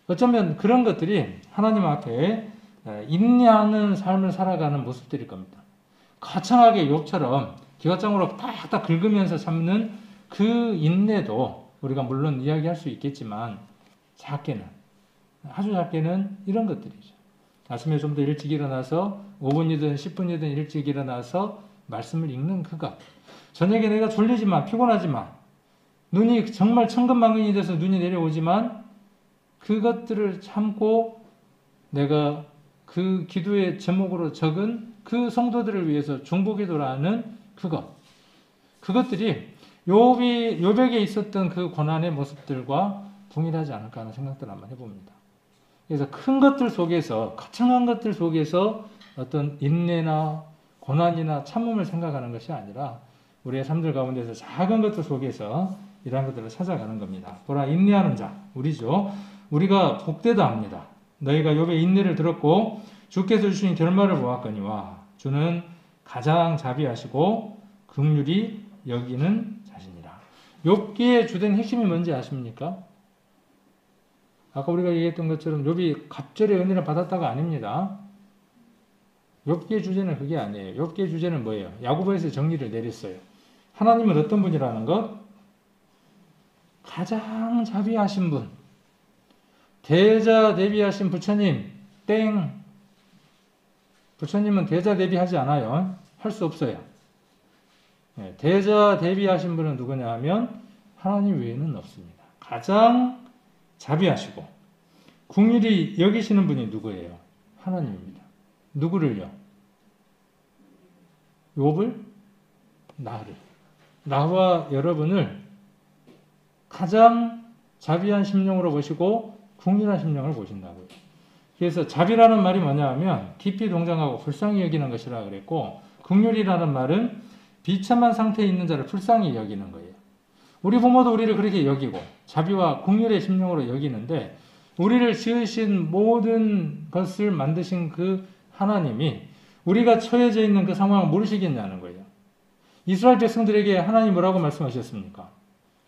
어쩌면 그런 것들이 하나님 앞에 인내하는 삶을 살아가는 모습들일 겁니다. 거창하게 욥처럼 기와장으로 딱딱 긁으면서 참는 그 인내도 우리가 물론 이야기할 수 있겠지만 작게는, 아주 작게는 이런 것들이죠. 아침에 좀 더 일찍 일어나서 5분이든 10분이든 일찍 일어나서 말씀을 읽는 그것. 저녁에 내가 졸리지만 피곤하지만 눈이 정말 천근만근이 돼서 눈이 내려오지만 그것들을 참고 내가 그 기도의 제목으로 적은 그 성도들을 위해서 중보기도를 하는 그것들이 욥에게 있었던 그 고난의 모습들과 동일하지 않을까 하는 생각들을 한번 해봅니다. 그래서 큰 것들 속에서, 거창한 것들 속에서 어떤 인내나 고난이나 참음을 생각하는 것이 아니라 우리의 삶들 가운데서 작은 것들 속에서 이러한 것들을 찾아가는 겁니다. 보라, 인내하는 자, 우리죠. 우리가 복되다 합니다. 너희가 욥의 인내를 들었고 주께서 주신 결말을 보았거니와 주는 가장 자비하시고 긍휼히 여기는 자신이라. 욥기의 주된 핵심이 뭔지 아십니까? 아까 우리가 얘기했던 것처럼 욥이 갑절의 은혜를 받았다가 아닙니다. 욥기의 주제는 그게 아니에요. 욥기의 주제는 뭐예요? 야고보에서 정리를 내렸어요. 하나님은 어떤 분이라는 것? 가장 자비하신 분. 대자 대비하신 부처님. 땡. 부처님은 대자 대비하지 않아요. 할 수 없어요. 대자 대비하신 분은 누구냐 하면 하나님 외에는 없습니다. 가장 자비하시고 긍휼히 여기시는 분이 누구예요? 하나님입니다. 누구를요? 욥을? 나를. 나와 여러분을 가장 자비한 심령으로 보시고 긍휼한 심령을 보신다고요. 그래서 자비라는 말이 뭐냐 하면 깊이 동정하고 불쌍히 여기는 것이라 그랬고, 긍휼이라는 말은 비참한 상태에 있는 자를 불쌍히 여기는 거예요. 우리 부모도 우리를 그렇게 여기고 자비와 긍휼의 심령으로 여기는데, 우리를 지으신 모든 것을 만드신 그 하나님이 우리가 처해져 있는 그 상황을 모르시겠냐는 거예요. 이스라엘 백성들에게 하나님 뭐라고 말씀하셨습니까?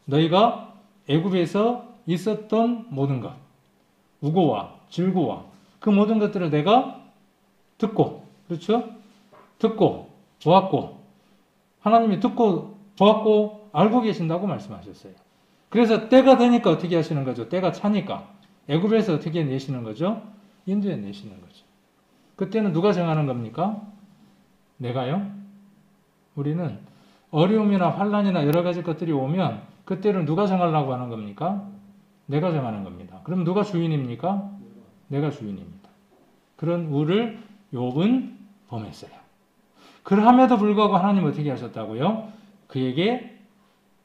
너희가 애굽에서 있었던 모든 것, 우고와 질고와 그 모든 것들을 내가 듣고, 그렇죠? 듣고 보았고, 하나님이 듣고 보았고 알고 계신다고 말씀하셨어요. 그래서 때가 되니까 어떻게 하시는 거죠? 때가 차니까 애굽에서 어떻게 내시는 거죠? 인도에 내시는 거죠. 그때는 누가 정하는 겁니까? 내가요? 우리는 어려움이나 환난이나 여러 가지 것들이 오면 그때는 누가 정하려고 하는 겁니까? 내가 정하는 겁니다. 그럼 누가 주인입니까? 내가 주인입니다. 그런 우를 욥은 범했어요. 그럼에도 불구하고 하나님 어떻게 하셨다고요? 그에게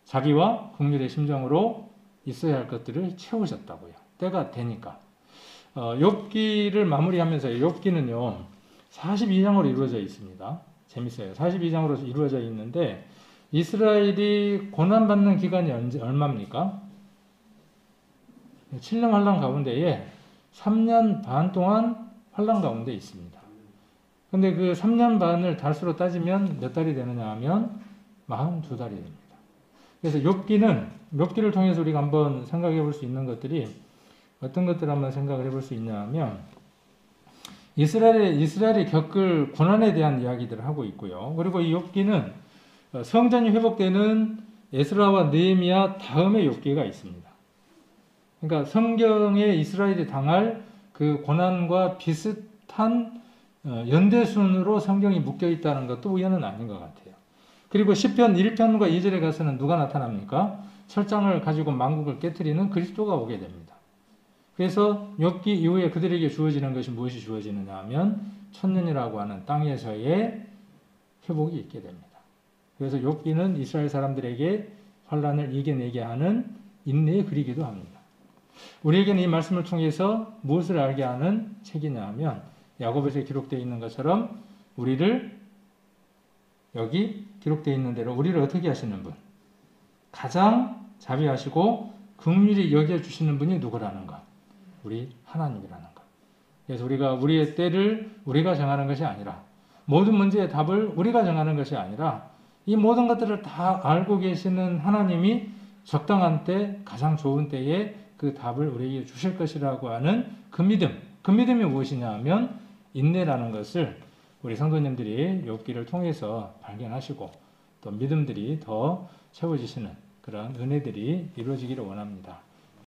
자비와 긍휼의 심정으로 있어야 할 것들을 채우셨다고요. 때가 되니까. 욥기를 마무리하면서 욥기는요 42장으로 이루어져 있습니다. 재밌어요. 42장으로 이루어져 있는데 이스라엘이 고난받는 기간이 얼마입니까? 7년 환란 가운데에 3년 반 동안 환란 가운데 있습니다. 근데 그 3년 반을 달수로 따지면 몇 달이 되느냐 하면 42달이 됩니다. 그래서 욥기를 통해서 우리가 한번 생각해 볼 수 있는 것들이 어떤 것들을 한번 생각을 해볼 수 있냐 하면, 이스라엘이 겪을 고난에 대한 이야기들을 하고 있고요. 그리고 이 욥기는 성전이 회복되는 에스라와 느헤미야 다음에 욥기가 있습니다. 그러니까 성경에 이스라엘이 당할 그 고난과 비슷한 연대순으로 성경이 묶여 있다는 것도 우연은 아닌 것 같아요. 그리고 시편 1편과 2절에 가서는 누가 나타납니까? 철장을 가지고 만국을 깨트리는 그리스도가 오게 됩니다. 그래서 욥기 이후에 그들에게 주어지는 것이 무엇이 주어지느냐 하면 천년이라고 하는 땅에서의 회복이 있게 됩니다. 그래서 욥기는 이스라엘 사람들에게 환란을 이겨내게 하는 인내의 글이기도 합니다. 우리에게는 이 말씀을 통해서 무엇을 알게 하는 책이냐 하면 야고보서에 기록되어 있는 것처럼 우리를, 여기 기록되어 있는 대로 우리를 어떻게 하시는 분? 가장 자비하시고 긍휼히 여겨주시는 분이 누구라는 것? 우리 하나님이라는 것. 그래서 우리가 우리의 때를 우리가 정하는 것이 아니라, 모든 문제의 답을 우리가 정하는 것이 아니라, 이 모든 것들을 다 알고 계시는 하나님이 적당한 때, 가장 좋은 때에 그 답을 우리에게 주실 것이라고 하는 그 믿음. 그 믿음이 무엇이냐 하면 인내라는 것을 우리 성도님들이 욥기를 통해서 발견하시고 또 믿음들이 더 채워지시는 그런 은혜들이 이루어지기를 원합니다.